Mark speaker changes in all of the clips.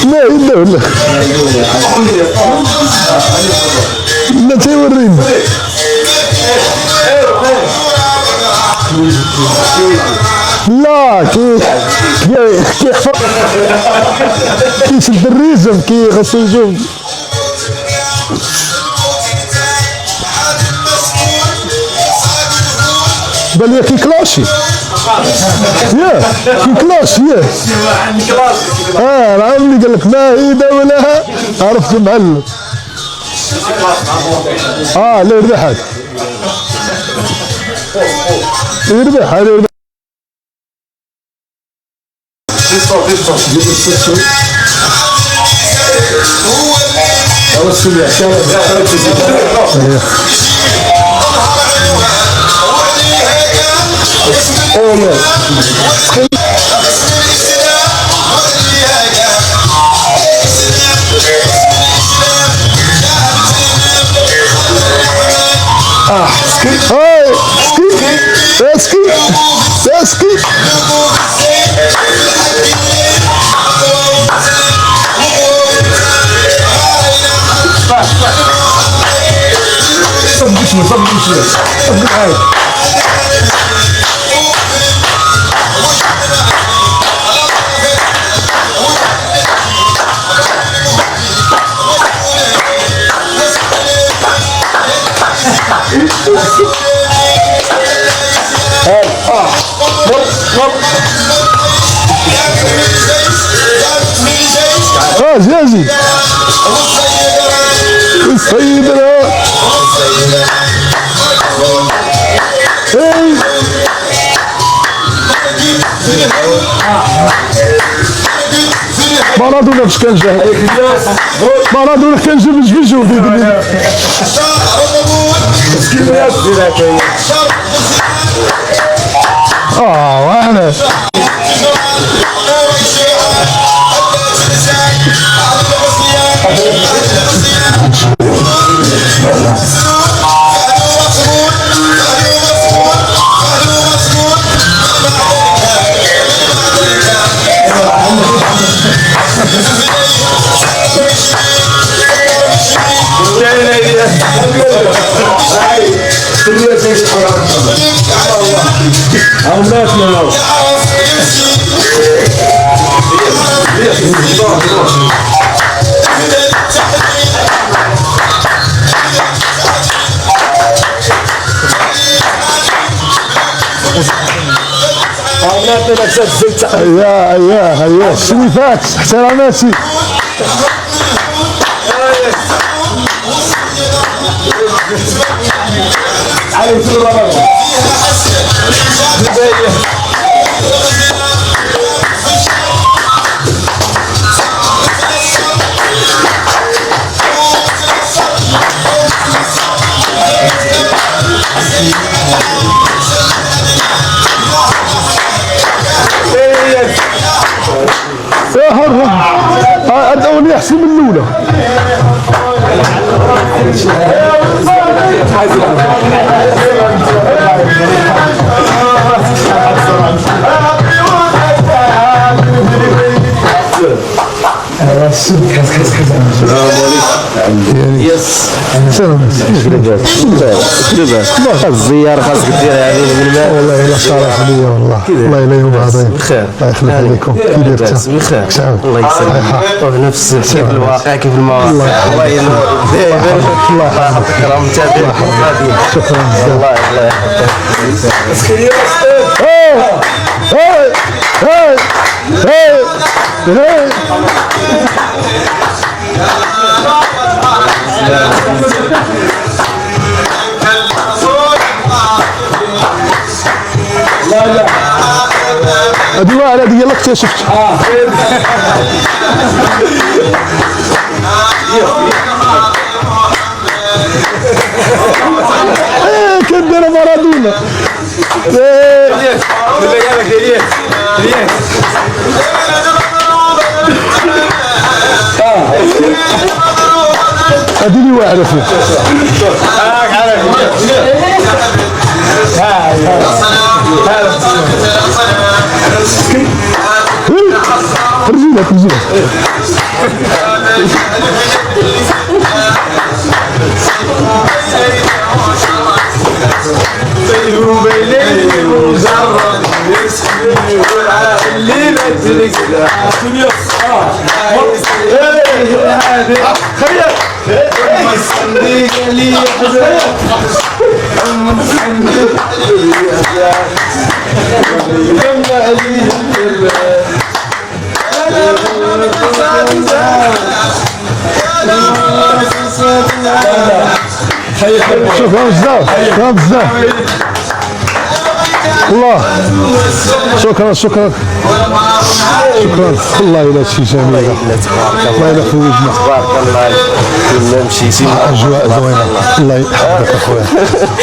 Speaker 1: ما هي ولا لا توريني لا كيشد الريزم كيغسل الجوم بل لي كي كلاشي يا كي كلاشي يا العملي قال لك ما هي دولها عرفت معلم لا ربحت يربح هذا يربح اسكي زازي السيدة مارادونا باش كان جا مارادونا كان جا باش بيجو وانا يا سويفات احتراماتي يا حر ادعوني احسن من الاولى
Speaker 2: الزيارة خاصك ديرها بالماء
Speaker 1: والله الا شرف ليا والله الله يليهم بعضين
Speaker 2: بخير
Speaker 1: الله يخليك عليكم كي درت
Speaker 2: بخير الله يسلمك نفس كيف الواقع كيف المواقع الله ينور دائما الله يحفظك راه متابع
Speaker 1: شكرا
Speaker 2: الله
Speaker 1: هذه واحدة هذه يلا اكتشفت كدنا مارادونا هذه لي واحدة فيه رجيلك رجيلك. شوف بزاف بزاف. الله شكرا شكرا شكرا. والله الا شي جميله، والله الا في وجهنا.
Speaker 2: تبارك الله كنا مشيتي
Speaker 1: اجواء زوينه. الله يحفظك اخويا،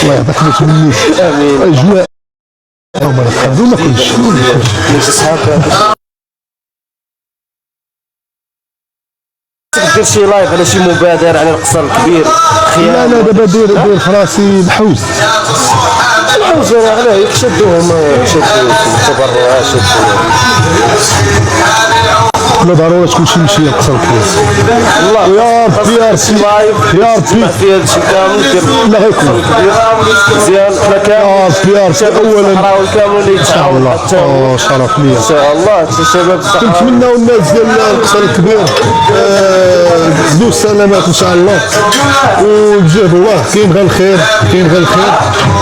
Speaker 1: الله يعطيك ما تمنيت.
Speaker 2: امين.
Speaker 1: اجواء ما كلش
Speaker 2: كلشي صحاب. دير شي لايف على شي مبادره على القصر الكبير.
Speaker 1: لا لا دابا دير فراسي الحوز.
Speaker 2: الحوز علاه يشدوهم التبرعات
Speaker 1: لا ضروري تكون شي مشيه القصر الكبير.
Speaker 2: والله
Speaker 1: يا ربي يا ربي يا ربي
Speaker 2: في هذا الشيء كامل.
Speaker 1: لا غيكون
Speaker 2: مزيان حنا كامل
Speaker 1: يا ربي اولا
Speaker 2: الصحراوي كامل اللي
Speaker 1: ان شاء الله. شرف ليا
Speaker 2: ان شاء الله الشباب الصحراوي.
Speaker 1: كنتمناو الناس ديال القصر الكبير زدوا السلامات ان شاء الله، وبجهد الله كاين غير الخير، كاين غير الخير،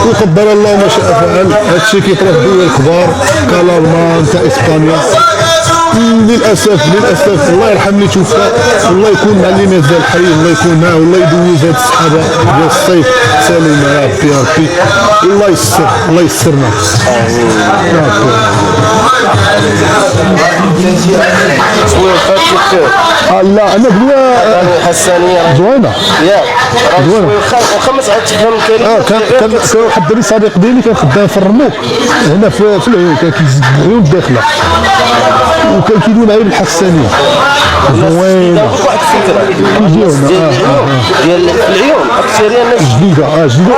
Speaker 1: وقدر الله ما شاء فعل. هادشي كيطرا في دول كبار كالالمان كاسبانيا. للاسف الله يرحم اللي توفى، والله يكون مع اللي مازال حي، الله يكون معاه، والله يدوز هاد السحابه ديال الصيف سالمه يا ربي يا ربي. الله يسر الله يسرنا يا ربي.
Speaker 2: شويه فاتك الخير.
Speaker 1: لا انا بغينا
Speaker 2: حسانيه
Speaker 1: زوينه
Speaker 2: ياك
Speaker 1: زوينه.
Speaker 2: وخمس عاد تفهم كلمه.
Speaker 1: كان واحد الدري صديق ديالي كان خدام في الرموك هنا في العيون، كان كيزيد العيون الداخله، وكان كيدوي معايا بالحسانيه زوينه.
Speaker 2: واحد الفكره
Speaker 1: كيجيونا
Speaker 2: ديال العيون اكثريه الناس
Speaker 1: جديده جديده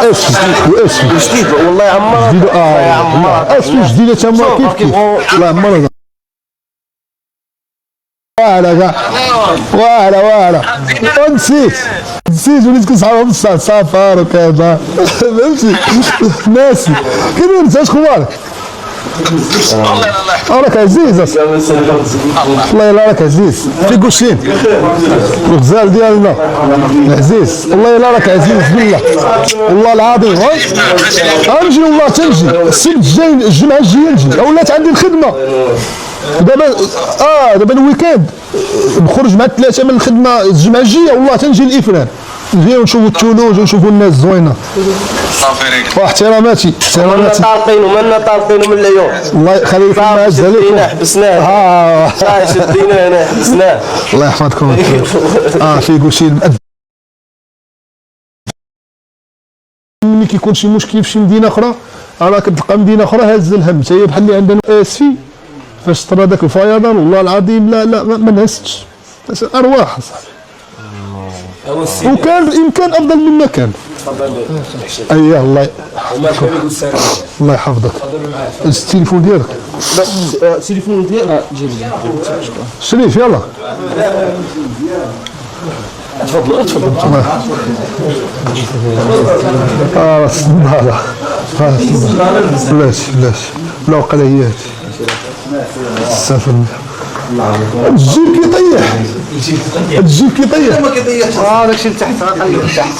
Speaker 1: واسفل
Speaker 2: جديده. والله عمار
Speaker 1: جديده
Speaker 2: يا عمار
Speaker 1: اسفل جديده تما كيف الله عمرنا. واعره ونسيت وليت كنصحابهم الساعه سفر وكذا فهمتي ناسي كيدير انت اش اخبارك؟ راك عزيز والله الا راك عزيز في كلشين الغزال ديالنا عزيز والله الا راك عزيز بالله والله العظيم. غنجي والله تنجي السبت الجاي الجمعه الجايه نجي، ولات عندي الخدمه دابا الويكاند نخرج مع الثلاثه من الخدمه الجمعه الجايه، والله تنجي الافران نجيو نشوفوا الثلوج ونشوفوا الناس زوينه. واحتراماتي
Speaker 2: طالقين ومنا طالقين من العيون.
Speaker 1: الله يخليك ما عز عليكم.
Speaker 2: حبسناه شدينا هنا حبسناه.
Speaker 1: الله يحفظكم. في كلشي ملي كيكون شي مشكل في شي مدينه اخرى راه كتلقى مدينه اخرى هاز الهم حتى هي بحال اللي عندنا اسفي فاش طرا داك الفيضان والله العظيم لا ما نهزتش ارواح صاحبي. وكان الامكان افضل مما كان. اييه الله يحفظك. التليفون ديالك
Speaker 2: التليفون ديالك
Speaker 1: شريف يلا
Speaker 2: تفضل
Speaker 1: الصناره بلاش لا وقال هي السفن الجيب كيطيح الجيب كيطيح
Speaker 2: داكشي لتحت خليه لتحت.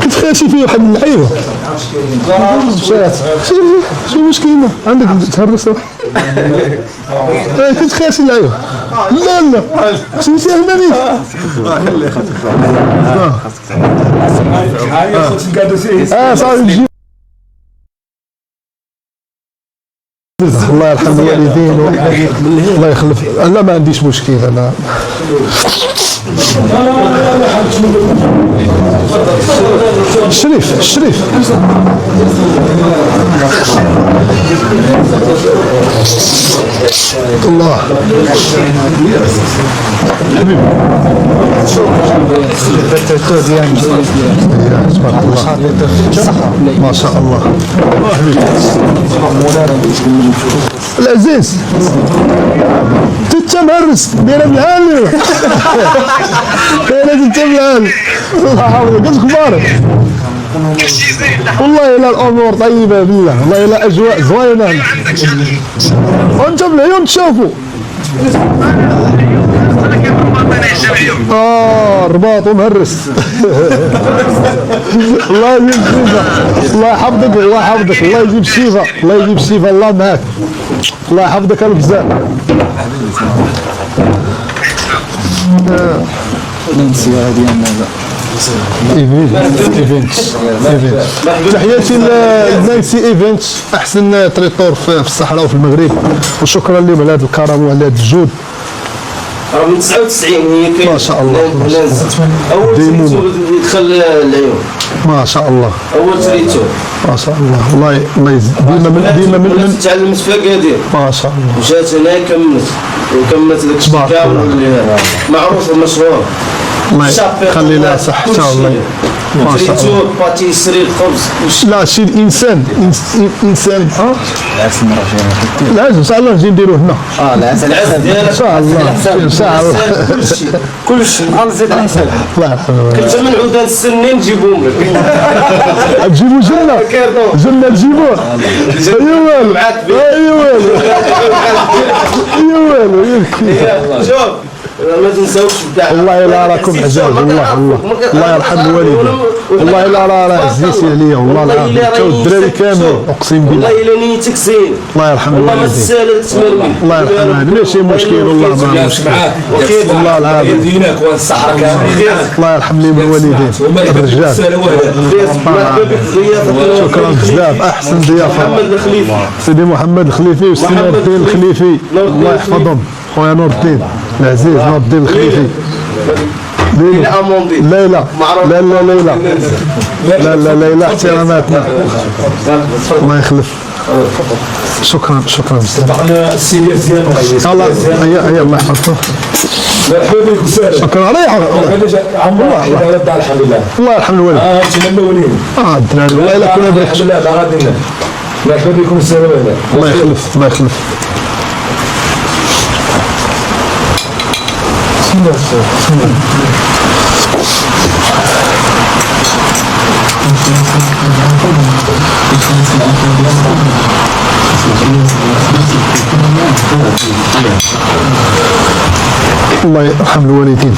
Speaker 1: كنت خاشي فيه واحد اللعيبه شو مشكلة عندك تهرس كنت خاشي اللعيبه لا شنو ساهمني صافي الله يرحم الوالدين الله يخلف. لا ما عنديش مشكل انا الشريف الله حبيبي ما شاء الله العزيز تتمهرس دايره بالعالي دايره تتمهرس الله يحفظك اش اخبارك والله لا الامور طيبه بالله والله لا اجواء زوينه وانت بالعيون تشوفوا رباط ومهرس الله يجيب الشفا الله يحفظك الله يحفظك الله يجيب الشفا الله يجيب الشفا الله معاك الله يحفظك البزاف ايفنت تحياتي لنانسي ايفنت احسن تريطور في الصحراء وفي المغرب وشكرا لهم على هذا الكرم وعلى هذا الجهد
Speaker 2: من 99 هي كاين
Speaker 1: ما شاء الله
Speaker 2: اول تريتو يدخل العيون
Speaker 1: ما شاء الله
Speaker 2: اول تريتو
Speaker 1: ما شاء الله الله يزيد ديما من
Speaker 2: تعلمت في اكادير
Speaker 1: ما شاء الله
Speaker 2: مشات هنا كملت داك الشيء كامل معروف ومشهور
Speaker 1: الله يخلي لها صحتها الله ما شاء الله
Speaker 2: تريتو باتيسري الخبز
Speaker 1: لا شي الانسان انسان العزم ان شاء الله نجي نديروه هنا
Speaker 2: العسل ديالك
Speaker 1: ان شاء الله ان شاء الله
Speaker 2: كلشي نزيد العسل
Speaker 1: الله يرحمه
Speaker 2: كنت من عودان السنين نجيبهم لك
Speaker 1: تجيبوا جنة جنة تجيبوه ايوه
Speaker 2: معاك
Speaker 1: ايوه ايوه
Speaker 2: شوف ما تنساوش الدعم
Speaker 1: والله الا راكم عزاز والله الله يرحم الوالدين والله الا راه عزيزي عليا والله العظيم انت والدراري كاملين اقسم بالله
Speaker 2: والله الا نيتك زين
Speaker 1: الله يرحم
Speaker 2: والله ما
Speaker 1: الوالدين
Speaker 2: تسال تسمر
Speaker 1: الله يرحمها ماشي مشكل والله ما مشكل والله العظيم
Speaker 3: دينك والصحراء كامل
Speaker 1: الله يرحم لي الوالدين الرجال شكرا بزاف احسن ضيافه
Speaker 2: محمد الخليفي
Speaker 1: سيدي محمد الخليفي وسيدي نور الدين الخليفي الله يحفظهم خويا نور الدين العزيز نور الدين الخليفي ليلى ليلى لا لا ليلى لا لا ليلى احتراماتنا الله يخلف شكرا بزاف
Speaker 3: احنا السينيور ديالنا
Speaker 1: الله هيا الله يحفظك
Speaker 3: مرحبا بك وسهلا
Speaker 1: شكرا علي
Speaker 3: عمرك على الدار الحمد لله
Speaker 1: الله يرحم الوالد
Speaker 3: انتم الاولين
Speaker 1: الدراري والله الا كنا
Speaker 3: الحمد لله غادينا مرحبا بكم وسهلا وسهلا
Speaker 1: الله يخلف الله يخلف الله يرحم الوالدين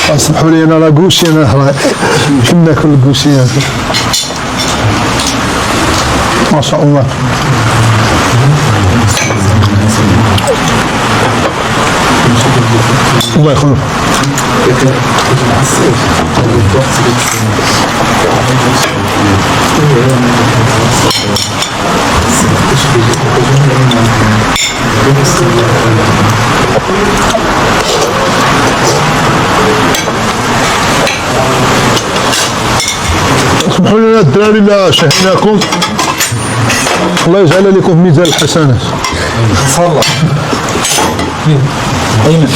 Speaker 1: اسمحوا لي انا لا كوشي انا كنا ناكل الكوشي ما شاء الله الله يخلف اسمحوا لنا الدراري لا شهيناكم الله يجعل لكم في ميزان الحسنات
Speaker 3: الله ايمن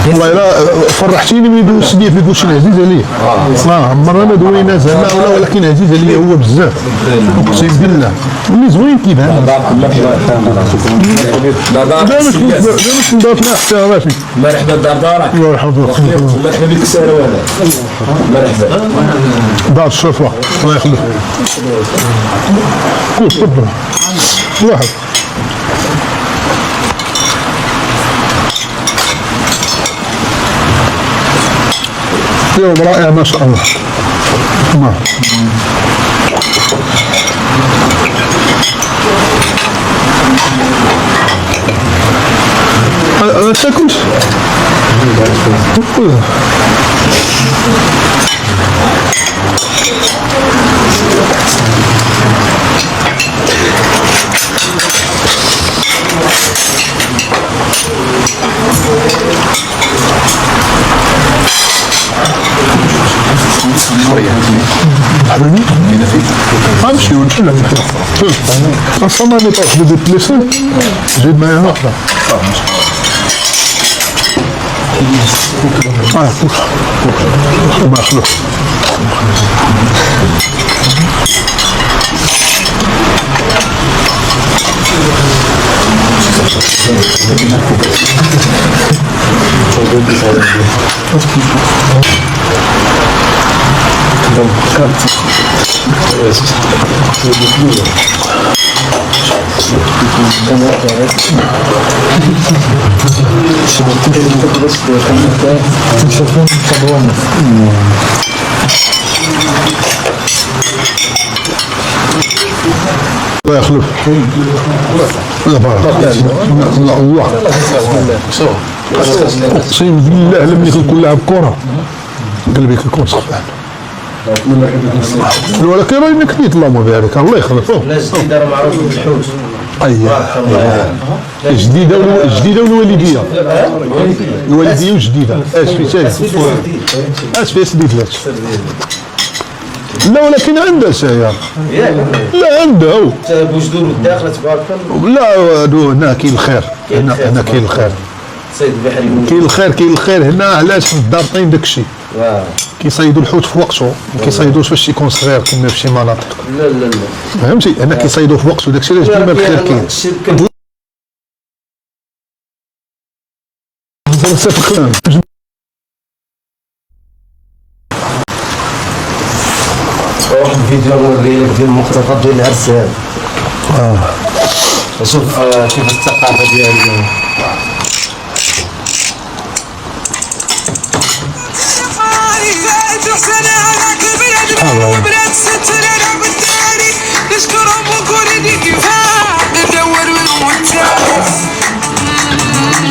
Speaker 1: والله لا فرحتيني من يدوز لي في كلشي عزيز عليا عمرنا ما دوينا زعما ولا ولكن عزيز عليا هو بزاف اقسم بالله اللي زوين كيبان باش ندافع احتراماتي
Speaker 3: مرحبا دار دارك
Speaker 1: الله يحفظك
Speaker 3: مرحبا بك سهلا وسهلا مرحبا
Speaker 1: دار الشرفه الله يخليك كل تفضل الله يحفظك يوم رائع ما شاء الله ما تاكلش حبيبي امشي ولا اصلا ما نطيح بدي بليسن جيب معايا واحدة ما خلو الله يخلف لا بارك لا الله اقسم بالله لم يكن كل لاعب كره قلبي كيكون صفان ولكن راني نكنيت اللهم بارك الله يخلفه
Speaker 2: ناس جديده راه معروف بالحوت.
Speaker 1: جديده والوالديه الوالديه وجديده اش في شيء اش في سديد لا ولكن عنده شيء لا عنده
Speaker 2: بوجدور الداخل تبارك الله.
Speaker 1: لا هنا كاين الخير هنا كاين الخير
Speaker 2: صيد بحري
Speaker 1: كاين الخير هنا علاش في الدار طاين داكشي كيصيدوا الحوت في وقته ما كيصيدوش فاش يكون صغير كما في شي مناطق
Speaker 2: لا
Speaker 1: فهمتي هنا كيصيدوا في وقته داكشي علاش ديما الخير كاين
Speaker 2: واحد الفيديو نوري لك ديال المقتطفات ديال العرسان. شوف كيف الثقافه ديال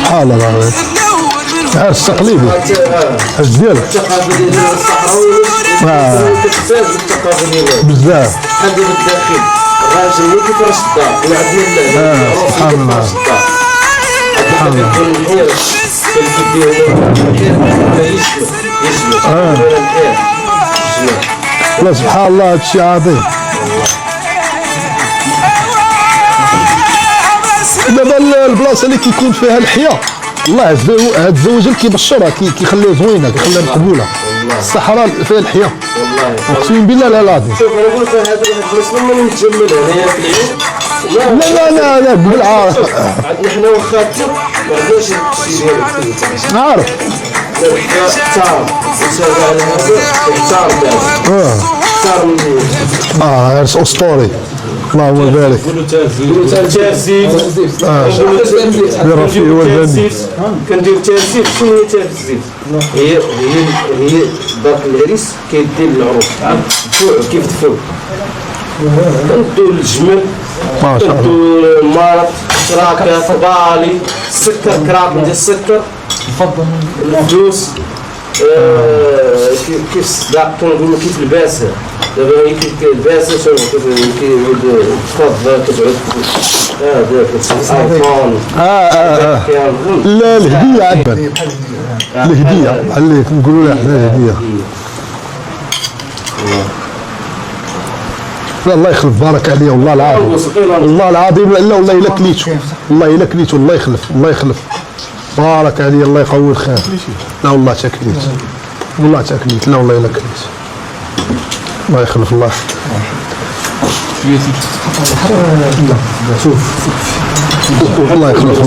Speaker 1: حالة باغي عرس تقليدي عرس ديالك
Speaker 2: الثقافه ديال الصحراوي الثقافه ديال
Speaker 1: بزاف
Speaker 2: بحال ديال الداخل الراجل اللي كيفرش الدار وعندنا
Speaker 1: سبحان الله
Speaker 2: سبحان الله
Speaker 1: لا سبحان الله هادشي عظيم دابا البلاصه اللي كيكون فيها الحياه الله هاد الزوج كيبشرها كيخليها زوينه كيخليها مقبوله الصحراء فيها الحياه اقسم بالله لا العظيم
Speaker 2: شوف انا قلت هذا البلاصه ما نتجمل هنايا في العيد
Speaker 1: لا بالعارف
Speaker 2: عندنا حنا واخا ما عندناش الشيء ديال
Speaker 1: عارف
Speaker 2: اختار وسال على هذا اختار اختار
Speaker 1: عرس اسطوري اللهم بارك
Speaker 2: قولوا ترزيف
Speaker 1: برفيق والبني
Speaker 2: كندير ترزيف. شنو هي ترزيف؟ هي دارك العريس كيدير العروس فوق كيف تفوق كندو الجمل
Speaker 1: ما شاء الله
Speaker 2: كندو المارط شراكه بالي السكر كراب ديال السكر الفلوس كيف الصداع كنقولوا كيف الباسه دابا كيف الباسه شنو كيعود تفضل كتعود هذاك الايفون
Speaker 1: لا الهديه عندنا الهديه اللي نقولوا لها حنا الهديه الله يخلف بارك عليه والله العظيم والله العظيم لا والله الا كليتو الله يخلف بارك عليه الله يقوي الخير لا والله تاكليت لا والله الا كليت الله يخلف الله شوف الله يخلف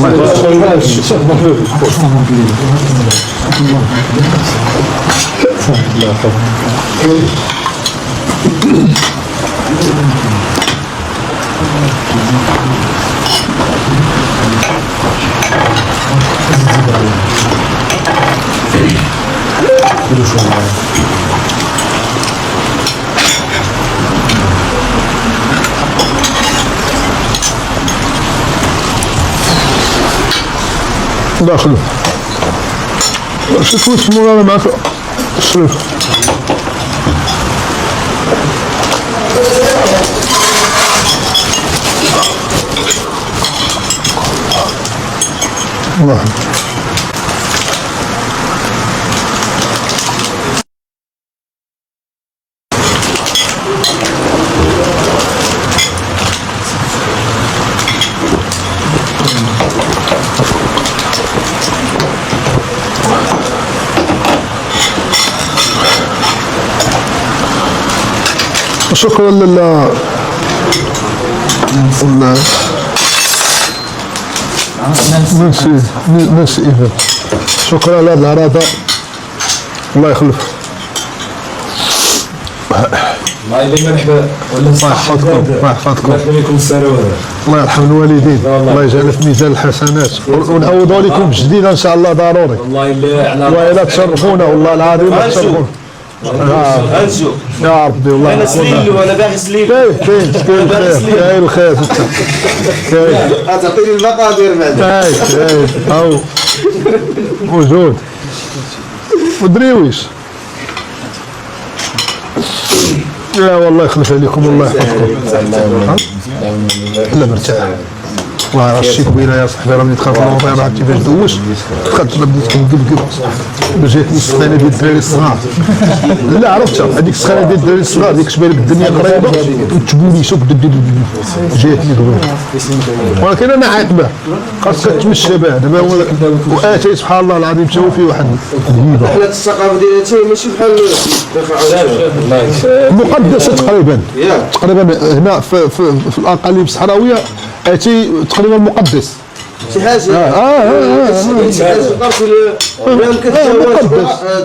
Speaker 1: داخل شوفوا اسمه انا معك شوف الله شكرا لله. ننسي إذا شكرا لهذا العراضة، الله يخلف.
Speaker 3: الله يديم مرحبا.
Speaker 1: الله يحفظكم، الله يحفظكم،
Speaker 3: الله يكون السنة.
Speaker 1: الله يرحم الوالدين، الله يجعل في ميزان الحسنات، ونعوضوا لكم جديدة ان شاء الله ضروري.
Speaker 3: والله
Speaker 1: والله تشرفونا والله العظيم تشرفونا.
Speaker 2: انشو
Speaker 1: يا ربي والله.
Speaker 2: انا سليل وانا باغي سليل.
Speaker 1: كاين كاين الخير كاين.
Speaker 2: تعطيني المقادير بعدا.
Speaker 1: كاين هاو موجود ودريويش. لا والله يخلف عليكم والله يحفظكم. لا مرتاح والله رشيت بينا يا صاحبي، راني دخلت الموضوع راه كيفاش دوش دخلت بديت كنقلب جاتني السخانه ديال الدراري الصغار. لا عرفتها هذيك السخانه ديال الدراري الصغار ديك تبان لك الدنيا قريبه وتبولي شوف جاتني دغيا، ولكن انا عايق به خاصك تمشى به دابا. واتي سبحان الله العظيم تشوف فيه واحد الهيبه.
Speaker 2: حنا الثقافه ديالنا ماشي بحال
Speaker 1: مقدسه تقريبا هنا في الاقاليم الصحراويه اتي تقريبا مقدس.
Speaker 2: شي حاجه شي حاجه ملي كتزوج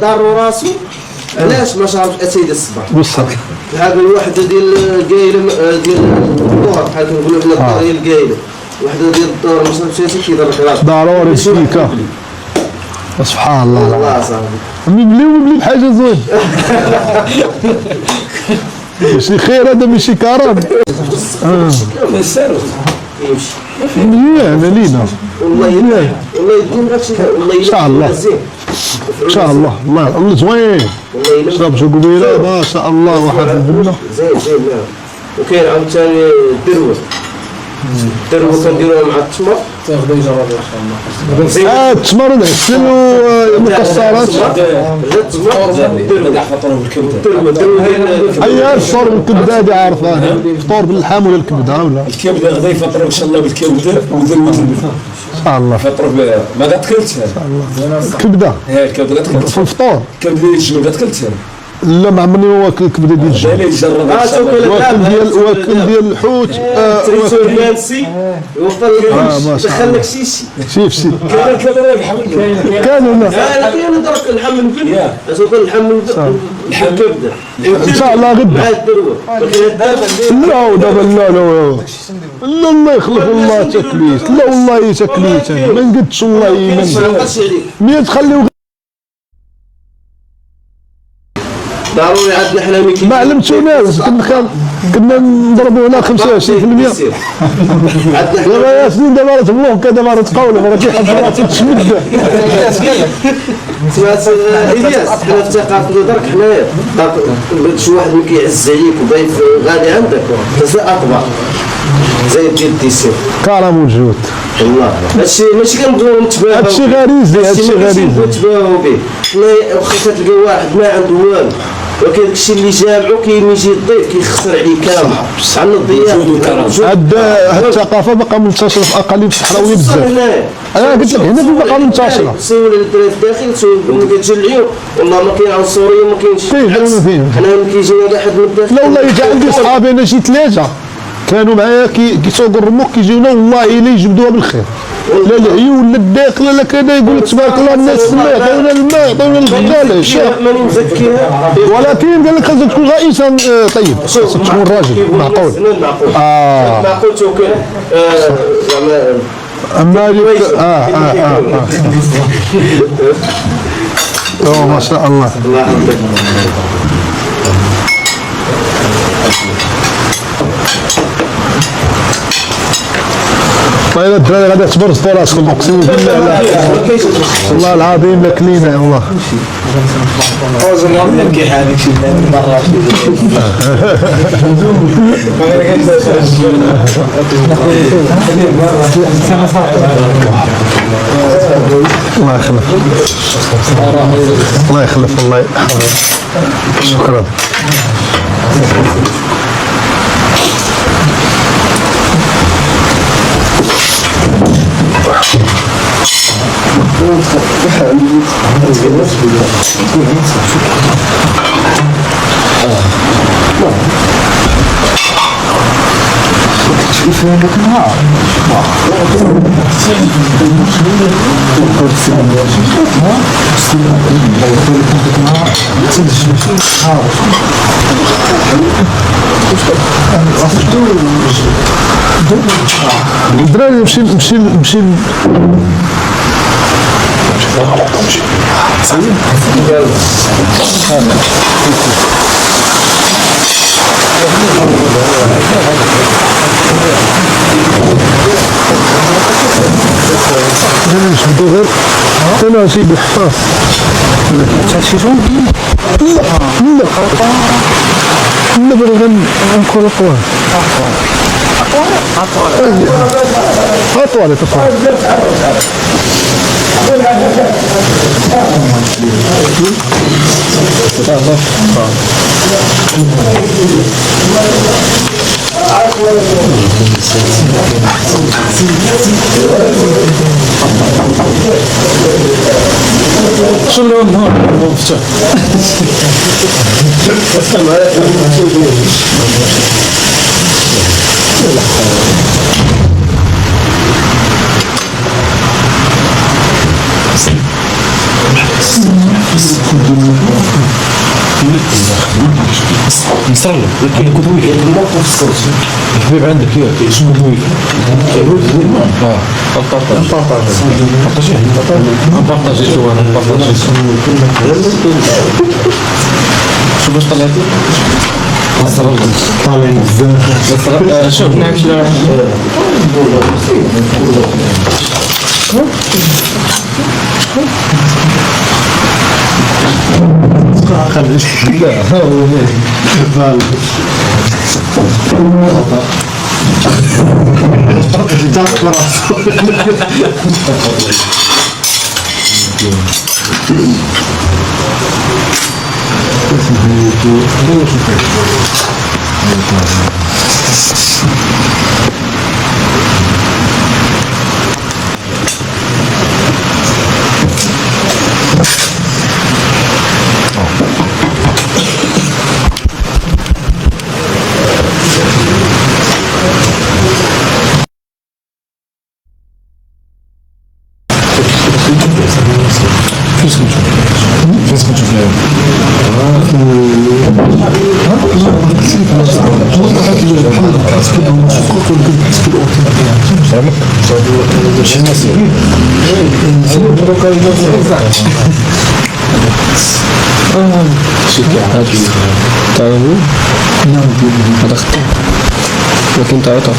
Speaker 2: دارو راسو. علاش ما شربش اتاي ديال الصباح
Speaker 1: بالصبر
Speaker 2: بحال الوحده ديال القايله ديال الظهر بحال كنقولوا حنا الدار ديال القايله، وحده ديال الدار ما شربش اتاي كيضرب راسو
Speaker 1: ضروري فيك. سبحان الله
Speaker 2: والله صاحبي
Speaker 1: مبلي بحاجه زوين. ماشي خير هذا ماشي كرم. مزيان علينا
Speaker 2: والله والله يديم غير شي والله
Speaker 1: ان شاء الله ان شاء الله. الله زوين شرب شو قبيله ما شاء الله واحد البنه
Speaker 2: زين نعم. وكاين عاوتاني الدروه كنديروها مع التمر.
Speaker 3: تاخذ اجازه ان شاء الله.
Speaker 1: التمر والعسل والمكسرات.
Speaker 3: كاع فطور بالكبده.
Speaker 1: اي الفطور بالكبده هذه عارفه. فطور باللحم ولا الكبده ولا
Speaker 3: الكبده غدا يفطروا ان شاء الله بالكبده وذل
Speaker 1: ان شاء الله.
Speaker 3: فطروا ما اكلتها
Speaker 1: كبده
Speaker 3: هي الكبده اكلتها
Speaker 1: في الفطور.
Speaker 3: كبده الجمل اكلتها.
Speaker 1: لا ما عمرني واكل كبده ديال الجمل. واكل ديال الحوت.
Speaker 2: تريتو المانسي وقت دخل لك شيشي.
Speaker 1: شيف
Speaker 3: كان الكبده الحمد
Speaker 1: كان هنا.
Speaker 2: كاين درك اللحم البن سوق اللحم الكبده
Speaker 1: ان شاء الله غدا.
Speaker 2: مع الدروه.
Speaker 1: لا دابا لا الله يخلف الله تكليت. لا والله تكليت انا ما نقدش والله مين تخليو
Speaker 2: ضروري عندنا حنا
Speaker 1: ما علمتوناش. كنا نضربوا هنا 25%. دابا يا سنين دابا راه تبلوك دابا راه تقولوا راه كيحب راسو تشمد.
Speaker 2: سمعت الياس حنا في ثقافتنا درك حنايا شي واحد ملي كيعز عليك وضيف غادي عندك تزيد اطبق زي ديال الديسير
Speaker 1: كرم وجود
Speaker 2: والله. هادشي ماشي كنبغيو نتباهاو،
Speaker 1: هادشي غريزي
Speaker 2: نتباهاو به. حنا واخا كتلقى واحد ما عنده والو ولكن داكشي اللي جامعو كاين يجي الضيف كيخسر عليه كامل. عندنا الضيافه
Speaker 1: هاد الثقافه باقا منتشره في الاقاليم الصحراويه بزاف. انا قلت لك هنا باقا منتشره.
Speaker 2: سول الدراري في الداخل تسول ملي كتجي العيون والله ما كاين عنصريه ما كاينش.
Speaker 1: فين
Speaker 2: حنا ملي كيجينا واحد من الداخل.
Speaker 1: لا والله جا عندي صحابي انا شي ثلاثه كانوا معايا كيسوقوا الرموك كيجيونا والله الا يجبدوها بالخير. لا العيون لا الداخله لا كذا يقول لك تبارك الله الناس الماء عطيونا الماء عطيونا الغداله
Speaker 2: ماني مزكيها
Speaker 1: ولكن قال لك خاصك تكون انسان طيب خاصك تكون راجل معقول.
Speaker 2: معقول توكل زعما
Speaker 1: اما ما شاء الله.
Speaker 2: الله يحفظك.
Speaker 1: والله الدراري غادي تبرزطوا راسكم اقسم بالله. والله العظيم لا كلينا والله. الله يخلف الله يخلف الله يحفظك. شكرا. في هذاك النهار الدراري مشي مش بدو غير انا شي بالحفاظ تشيشون لا بغي نكون قوي أطول شنو النهار مفتوح نصلي لكن كنت ويك ما توصلش الحبيب عندك يا شنو ويك بارطاجي شو انا بارطاجي شو باش طلعتي طالعين بزاف شوف نعمل تعرفوا؟ نعم هذا خطأ لكن تعرفوا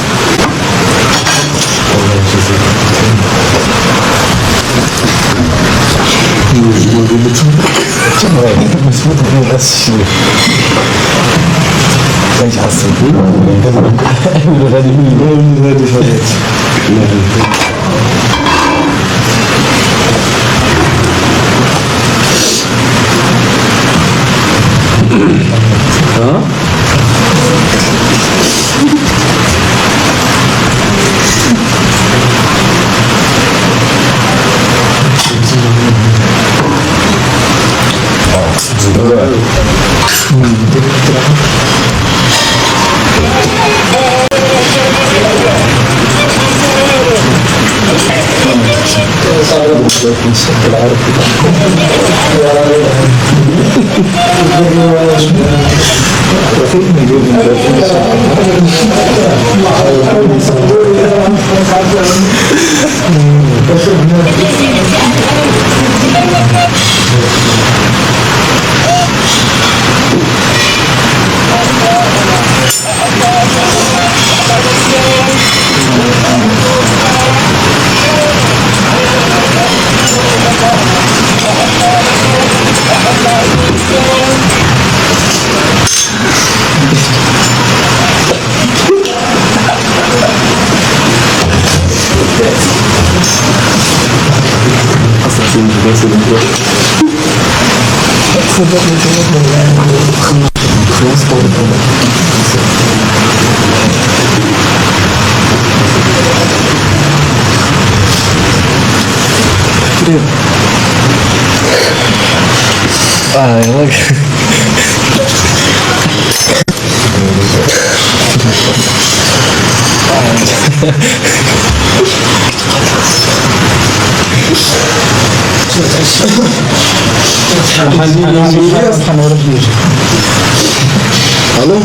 Speaker 1: الو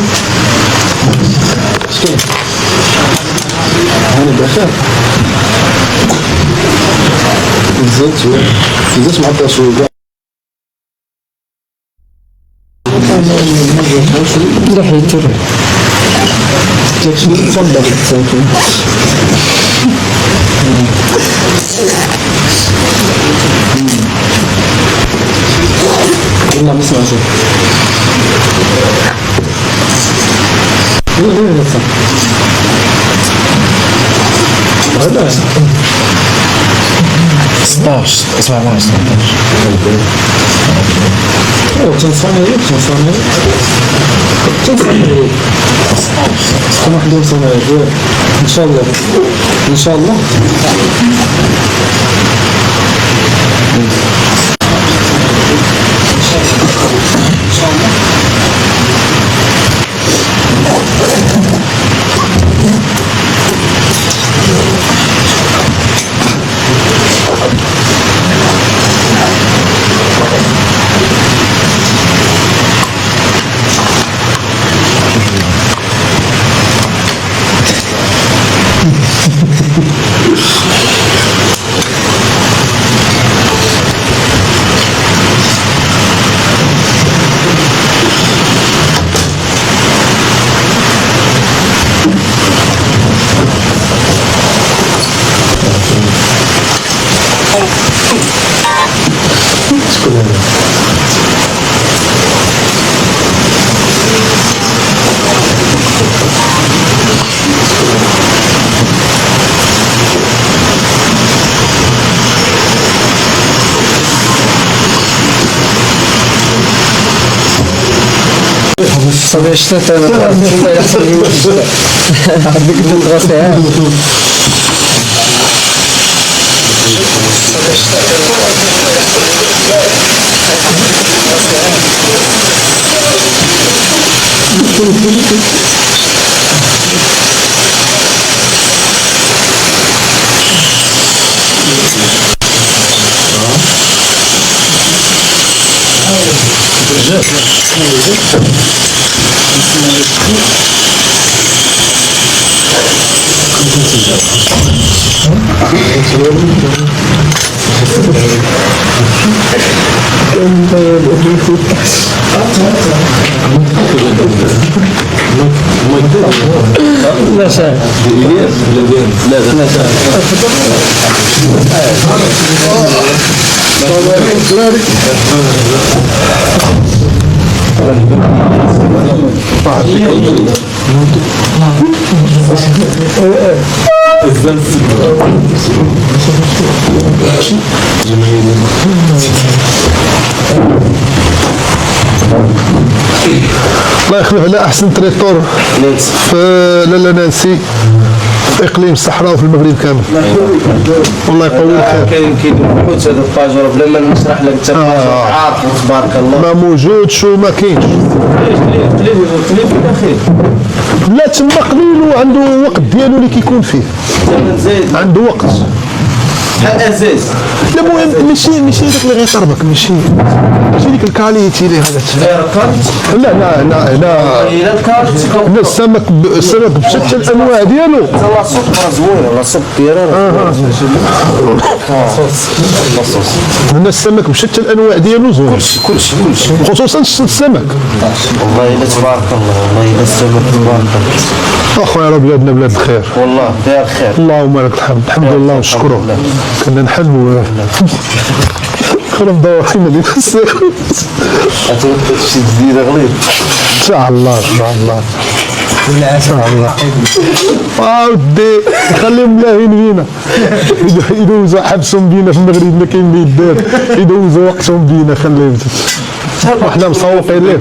Speaker 1: هاني بخير زيت معطى شويه روح يترك تفضل يلا نسمع شوف هذا
Speaker 3: 16 اسمع معي
Speaker 1: 16 سمح لي صناعي ان شاء الله ان شاء الله
Speaker 4: صبي شتات انا والله يحصل لي هذيك الغسيل لا شاء
Speaker 1: الله يخلف على احسن تريتور في لالا نانسي في اقليم الصحراء وفي المغرب كامل. والله يقوي الخير.
Speaker 2: كاين الحوت هذا الطاجور بلا ما نشرح لك انت عارف تبارك الله
Speaker 1: ما موجودش وما كاينش.
Speaker 2: قليل اخي
Speaker 1: لا تما قليل وعنده وقت ديالو اللي كيكون فيه.
Speaker 2: زيد
Speaker 1: عنده وقت.
Speaker 2: بحال ازاز.
Speaker 1: لا المهم ماشي داك اللي غيطربك ماشي ديك الكاليتي اللي هذا. لا
Speaker 2: الى الكارت
Speaker 1: لا السمك بشتى الانواع ديالو.
Speaker 2: لا سكر زوين لا سكر
Speaker 1: هنا السمك بشتى الانواع ديالو زوين. كلشي خصوصا السمك.
Speaker 2: والله الا تبارك الله والله الا السمك تبارك الله.
Speaker 1: اخويا راه بلادنا بلاد الخير.
Speaker 2: والله داير خير.
Speaker 1: اللهم لك الحمد. الحمد لله ونشكره. كنا نحلموا خرب دواخينا ديال الساق.
Speaker 2: اتوقع شي جديده غليظ.
Speaker 1: ان شاء الله ان شاء الله ان شاء الله. ودي خليهم ملاهين بينا يدوزوا حبسهم بينا في المغرب ما كاين اللي يدار يدوزوا وقتهم بينا خليهم وحنا مسوقين ليه.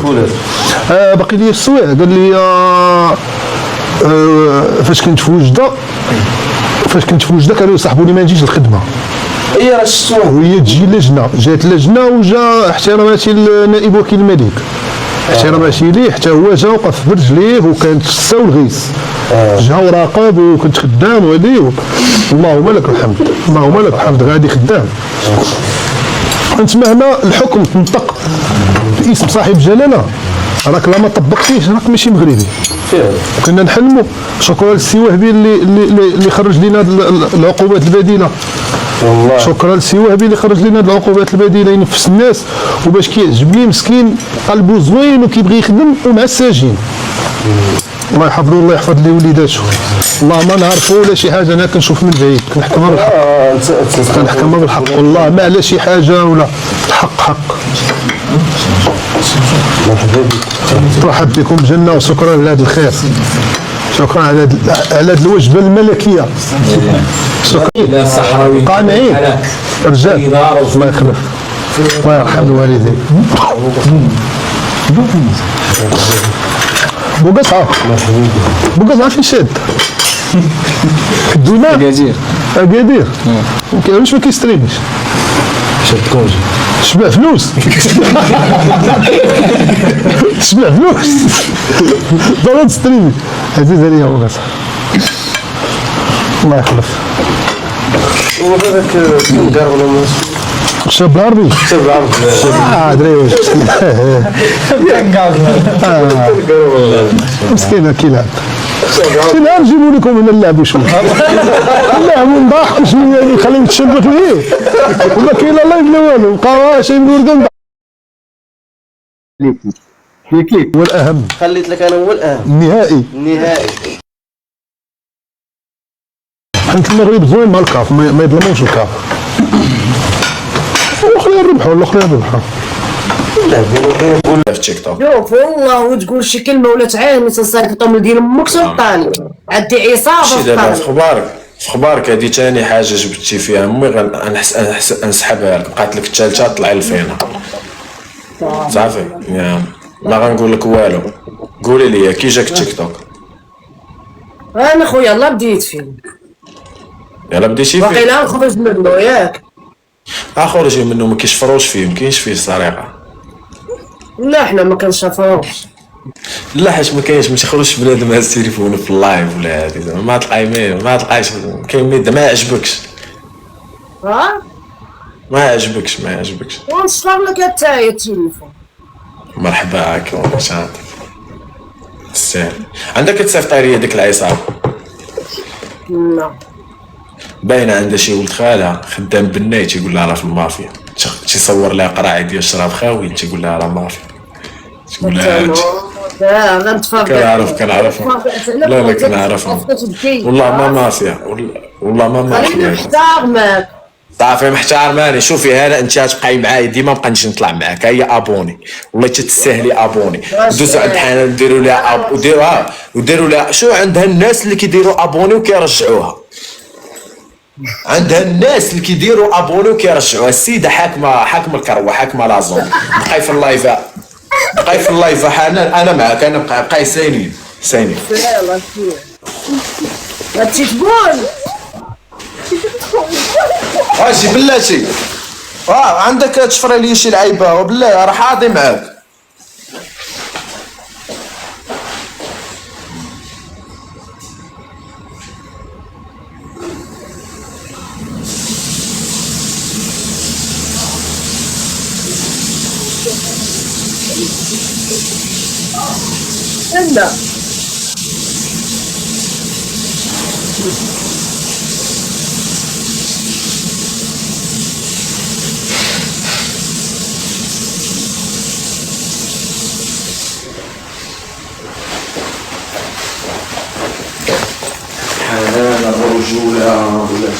Speaker 1: باقي لي السوايع قال لي فاش كنت في وجده كانوا يصاحبوا لي ما نجيش الخدمه.
Speaker 2: اي راه شفتوه
Speaker 1: وهي تجي لجنه جات لجنه وجا احتراماتي لنائب وكيل الملك حتى راه ماشي ليه، حتى هو جا وقف برجليه وكانت السا والغيس، جا وراقب وكنت خدام وهادي اللهم لك الحمد، اللهم لك الحمد، غادي خدام. انت مهما الحكم تنطق باسم صاحب الجلاله راك لا ما طبقتيش راك ماشي مغربي. كنا نحلموا شكرا للسي وهبي اللي خرج لنا العقوبات البديله. والله شكرا للسي وهبي اللي خرج لنا العقوبات البديله ينفس الناس وباش كيعجبني مسكين قلبه زوين وكيبغي يخدم ومع الساجين. الله يحفظه الله يحفظ لي وليداته. والله ما نعرفوا ولا شي حاجه، انا كنشوف من بعيد كنحكمها بالحق، كنحكمها بالحق والله ما على شي حاجه ولا الحق حق. مرحبا بكم بجنه وشكرا على هذا الخير، شكرا على هذه الوجبه الملكيه. شكرا قانعين رجال الله يخلف الله يرحم الوالدين. بوقصعه بوقصعه في شاد كدونا
Speaker 4: أكادير
Speaker 1: أكادير واش ما كيستريمش
Speaker 3: شاد كونجي
Speaker 1: شبع فلوس شبع فلوس ضروري تستريمي عزيز عليا بوقصعه الله يخلف.
Speaker 2: وهذاك كندار ولا
Speaker 1: الشاب العربي
Speaker 2: الشاب العربي
Speaker 1: دري واش مسكين كيلعب شنو نجيبوا لكم هنا نلعبوا شويه نلعبوا نضحكوا شويه نخليهم تشبك ليه وما كاين لا لايف لا والو بقاو شي من كليك هو الاهم.
Speaker 2: خليت لك انا هو الاهم
Speaker 1: النهائي حيت المغرب زوين مع الكاف ما يظلموش الكاف. الاخرين ربحوا الاخرين ربحوا
Speaker 5: ولا في تيك توك.
Speaker 6: شوف والله وتقول شي كلمه ولا تعاني تنصيفطو من ديال امك سلطاني عندي عصابه
Speaker 5: شي دابا في
Speaker 6: سلطاني.
Speaker 5: اخبارك هادي ثاني حاجه جبتي فيها امي غنسحبها لك، بقات لك الثالثه طلع لفينا صافي. ما غنقول لك والو، قولي لي كي جاك التيك توك؟
Speaker 6: انا خويا الله بديت فيه
Speaker 5: يلا بديتي فيه
Speaker 6: واقيلا نخرج منه ياك.
Speaker 5: خرجي منه ما كيشفروش فيه، ما كاينش فيه السرقه.
Speaker 6: لا حنا ما كنشافوش.
Speaker 5: لا حيت ما كاينش، ما تيخرجش بنادم هز التليفون في اللايف ولا هادي زعما ما تلقايش كاين ميدا ما يعجبكش ما يعجبكش
Speaker 6: ونصفر لك حتى هي التليفون.
Speaker 5: مرحبا كون شاطر تستاهل. عندك تصيفط لي ديك العصابه
Speaker 6: لا
Speaker 5: باينه عندها شي ولد خالها خدام بالناي تيقول لها راه في المافيا، تيصور لها قراعي ديال الشراب خاوي تيقول لها راه مافيا، تقول لها هادشي.
Speaker 6: غنتفرج
Speaker 5: كنعرفها لا كنعرفها والله ما مافيا والله ما مافيا.
Speaker 6: نحترمك
Speaker 5: صافي محترماني. شوفي هلا انت تبقاي معايا ديما مابقا نجي نطلع معاك، هي ابوني والله تستاهلي ابوني. دوزو عند حنان نديروا لها وديروا لها شو عندها الناس اللي كيديروا ابوني وكيرجعوها، عندها الناس اللي كيديروا ابوني وكيرجعوها. السيده حاكمه الكروه حاكمه لازون. بقاي في اللايف حنان انا معاك، انا بقاي ساينين
Speaker 6: يلا شويه هادشي تبون
Speaker 5: اجي بلاتي عندك تشفري لي شي لعيبه وبالله راه حاضي معاك.
Speaker 6: لا
Speaker 5: حنان الرجوله ولا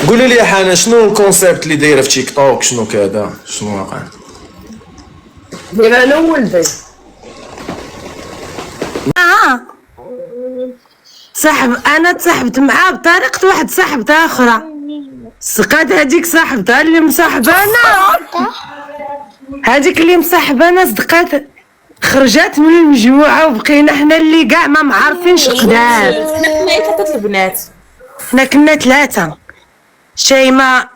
Speaker 5: قولي لي يا حنان شنو الكونسيبت اللي دايره في تيك توك؟ شنو كذا شنو واقع؟
Speaker 6: دير انا ولدي انا تصاحبت معاه بطريقه واحد صاحبتها اخرى، سقات هذيك صاحبتها اللي مصاحبانا، هذيك اللي مصاحبانا صدقات خرجت من المجموعه وبقينا حنا اللي كاع ما معارفينش قدام.
Speaker 7: ثلاثه البنات،
Speaker 6: حنا كنا 3 شيماء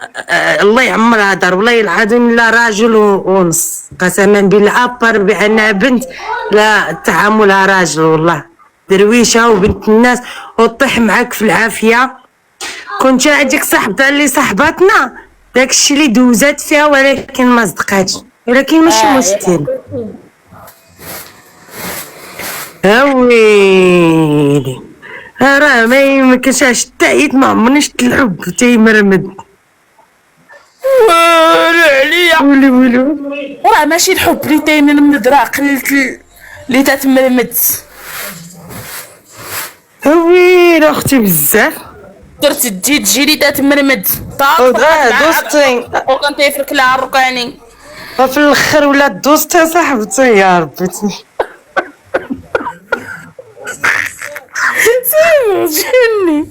Speaker 6: الله يعمرها دار والله العظيم لا راجل ونص قسما بالله، ابر بانها بنت لا تعاملها راجل والله درويشه وبنت الناس وطيح معاك في العافيه. كنت هذيك صاحبتها اللي صاحبتنا داكشي اللي دوزات فيها ولكن ما صدقاتش، ولكن ماشي مشكل. ويلي راه ما يمكنش اشتايت ما عمرني شفت الحب تيمرمد.
Speaker 7: عليا
Speaker 6: ولو
Speaker 7: وراه ماشي الحب اللي تيمرمد، راه قلت اللي تتمرمد.
Speaker 6: ويلي اختي بزاف
Speaker 7: درت تجي لي تتمرمد
Speaker 6: دوستي
Speaker 7: وكان تيفرك لها الركاني
Speaker 6: وفي الاخر ولات دوستي صاحبتي يا ربي.
Speaker 7: جني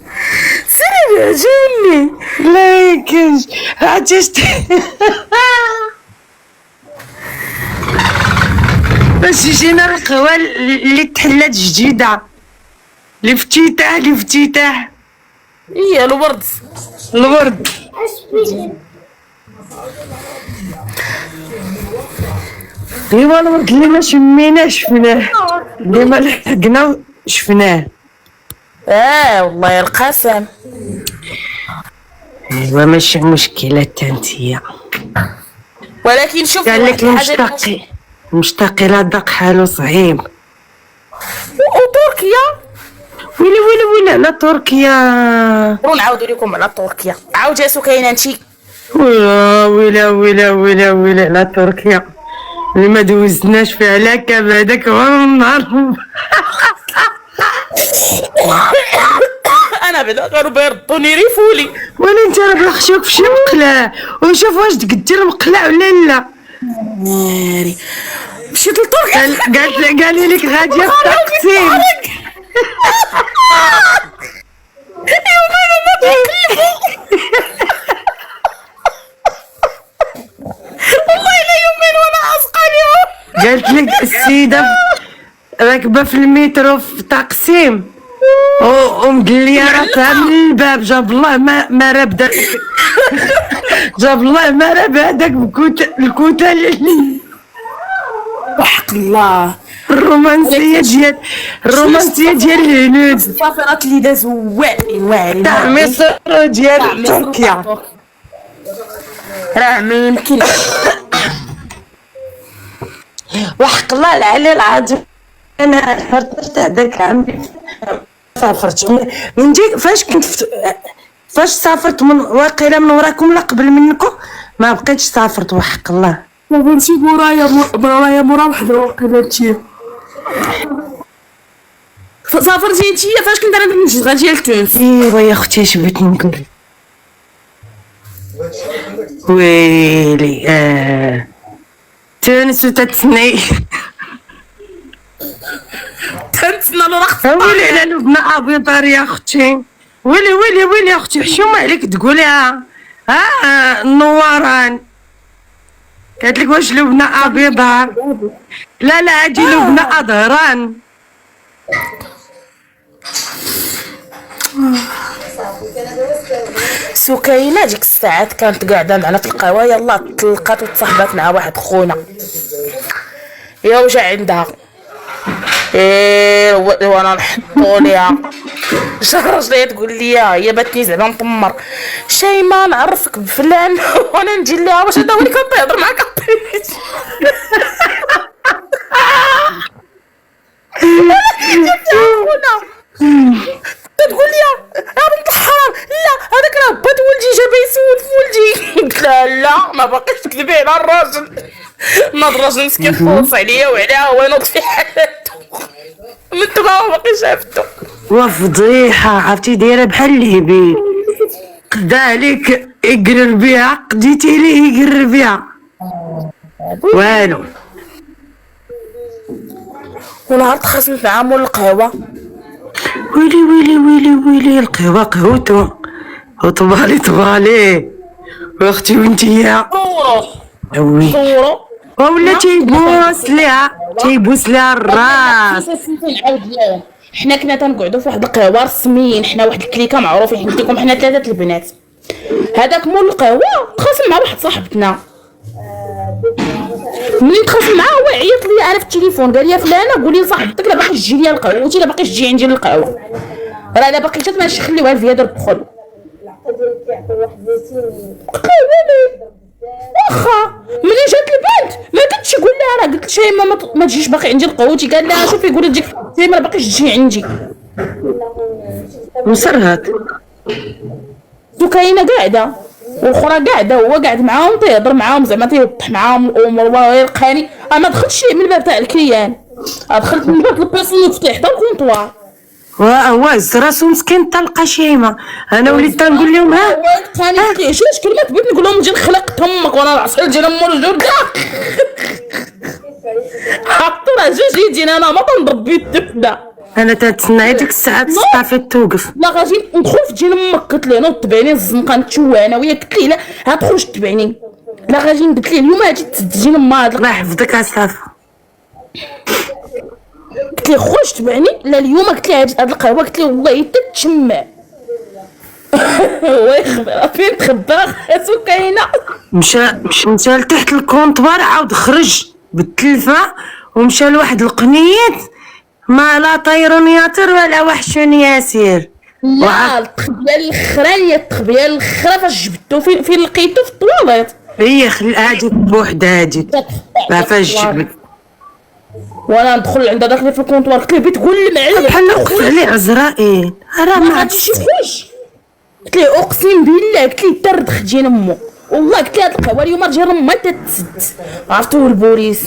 Speaker 7: جني
Speaker 6: لا يمكنش عجزت. باش يجينا القهوة اللي تحلات جديدة الافتتاح
Speaker 7: هي الورد
Speaker 6: ايوا الورد اللي ما شميناش شفناه، اللي ما لحقنا شفناه.
Speaker 7: والله القسم.
Speaker 6: ايوا ماشي مشكلة تانتيا،
Speaker 7: ولكن شوف
Speaker 6: قال لك المشتاق لا دق حاله صعيب.
Speaker 7: وتركيا
Speaker 6: ويلي لا تركيا
Speaker 7: ونعاودوا لكم على تركيا. عاود جاسو كاينه انتي
Speaker 6: ويلا لا تركيا اللي ما دوزناش فيها لا كاب هذاك هو النهار.
Speaker 7: انا بعدا غير بيردوني ريفولي
Speaker 6: وانا انت راه بلخشوك في شي مقلاع ونشوف واش تقدر المقلاع ولا لا.
Speaker 7: ناري مشيت لتركيا
Speaker 6: قال لك غاديه في التقسيم.
Speaker 7: والله لا يومين وانا عاسقه اليوم.
Speaker 6: قالت لك السيده راكبه في المترو في تقسيم ومقليه راسها من الباب، جاب الله ما راه بدا جاب الله ما راه بهذاك الكوته
Speaker 7: وحق الله
Speaker 6: الرومانسيه ديال الهنود
Speaker 7: السفرات اللي دازوا واعرين
Speaker 6: تاع مصر ديال تركيا
Speaker 7: راه ما يمكنش.
Speaker 6: وحق الله العلي العظيم انا فرطت هذاك العام سافرت من جيت فاش سافرت من واقيلا من وراكم لا قبل منكم ما بقيتش سافرت وحق الله.
Speaker 7: ما بنتي مورايا مورا واحد الوقيله انتي سافرتي انتيا فاش كنت انا نمشي غادي لتونس.
Speaker 6: ايوا يا اختي اش بغيت نقول ويلي تونس وتتسني
Speaker 7: كنتسنى الوقت.
Speaker 6: ويلي على لبنى ابيضار يا اختي ويلي يا اختي حشومه عليك تقوليها النوران قالت لك واش لبنى ابيضار لا هادي لبنى اظهران.
Speaker 7: سكينه ديك الساعات كانت قاعده معنا في القهوه، يلا تلقات وتصاحبات مع واحد خونا يا وجا عندها وانا نحطو ليها شهر جايه تقول لي هي باتني زعما نطمر شيماء نعرفك بفلان وانا نجي لها واش هذا هو اللي كان تيهضر معاك تقول لي بنت الحرام لا هذاك راه بات ولدي جا يسول في ولدي. قلت لها لا ما باقيش تكذبي على الراجل، ناض الراجل مسكين خلص عليا وعليها هو ينوض في حياته من تما باقي شافتو.
Speaker 6: وفضيحه عرفتي دايره بحال الهبيل قدا عليك يقرر بها قديتي ليه يقرر بها والو.
Speaker 7: ونهار تخاصمت مع مول القهوه
Speaker 6: ويلي ويلي ويلي ويلي القهوة قهوتو وطبالي طبالي واختي وانتيا وي ولا تيبوس لها الراس.
Speaker 7: حنا كنا تنقعدوا في واحد القهوه رسميين، حنا واحد الكليكه معروفين، حيت لكم حنا 3 البنات. هذاك مول القهوه تخاصم مع واحد صاحبتنا، منين تخاصم معاه هو عيط لي انا في التليفون قال لي فلانه قولي لصاحبتك لا باقيش تجي ليا القهوه، قلت لا باقيش تجي عندي للقهوه راه لا باقي حتى ماشي خليوها الفيادر تدخل. واخا ملي جات البنت ما قلتش قول لها، راه قلت شيماء ما تجيش باقي عندي لقهوتي، قال لها شوفي قولي تجيك شيماء ما باقيش تجي عندي.
Speaker 6: وسرهات
Speaker 7: سكينه قاعده والاخرى قاعده وهو قاعد معاهم تيهضر معاهم زعما تيوضح معاهم الامور ويلقاني. انا ما دخلتش من الباب تاع الكليان، دخلت من باب البيرسون مفتوح حتى الكونطوار.
Speaker 6: هو هز راسو مسكين طلقه شيماء. انا وليت تنقول لهم ها
Speaker 7: كان شوش كلمات بغيت نقول لهم نجي نخلق تمك وانا العصير ديال ام الجرده حطوا راه جوج يدين انا ما تنضرب بيد.
Speaker 6: انا تنتسنى ديك الساعه تصطافي توقف.
Speaker 7: لا غادي ندخل في دين امك، قلت ليه نوض تبعني الزنقه نتشوه انا وياك، قلت ليه لا غتخرج تبعني، لا غادي قلت ليه اليوم غادي تدين امها هاد
Speaker 6: الله يحفظك اصافي.
Speaker 7: قلت ليه خرج تبعني لا اليوم، قلت ليه هاد القهوه قلت ليه والله حتى تشمع. هو يخبر فين تخبى سكينه.
Speaker 6: مشى لتحت الكونطوار عاود خرج بالتلفه ومشى لواحد القنيت ما لا طير يطير ولا وحش يسير.
Speaker 7: لا التخبيه الاخرانيه التخبيه الاخرى فاش جبتو فين لقيتو في الطواليت.
Speaker 6: هي هاديك بوحدها هاديك فاش جبت
Speaker 7: وانا ندخل عند داك اللي في الكونطوار قلت له بغيت تقول لي معلم
Speaker 6: بحال وقف عليه عزرائيل راه ما عرفتش.
Speaker 7: قلت له اقسم بالله قلت له تردخ ديال امو والله، قلت له هاد القهوه اليوم رجال ما تتسد. عرفتو البوليس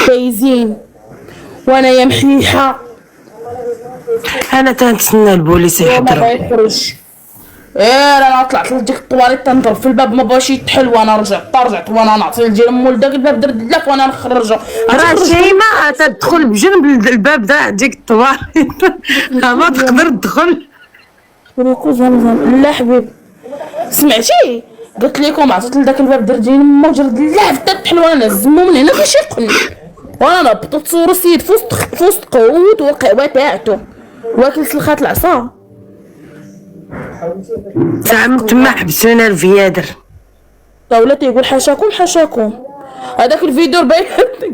Speaker 7: فايزين وانا يا محيحه.
Speaker 6: انا تنتسنى البوليس يحضروا.
Speaker 7: ما يخرج انا طلعت لديك الطواليت تنضرب في الباب ما بغاش يتحل، وانا رجعت وانا نعطي ديال مول داك الباب درت لك وانا نخرجو.
Speaker 6: راه شيماء تدخل بجنب الباب تاع ديك الطواليت ما تقدر تدخل.
Speaker 7: لا حبيبي سمعتي قلت لكم عطيت لذاك الباب درت ديال ما وجرد لا حتى تحل وانا نزمو من هنا باش يقل، وانا نبطت تصور السيد في وسط قهوت والقهوه تاعتو واكل سلخات العصا.
Speaker 6: ساعة تما حبسونا الفيادر.
Speaker 7: ولا تيقول حاشاكم هذاك الفيديو باين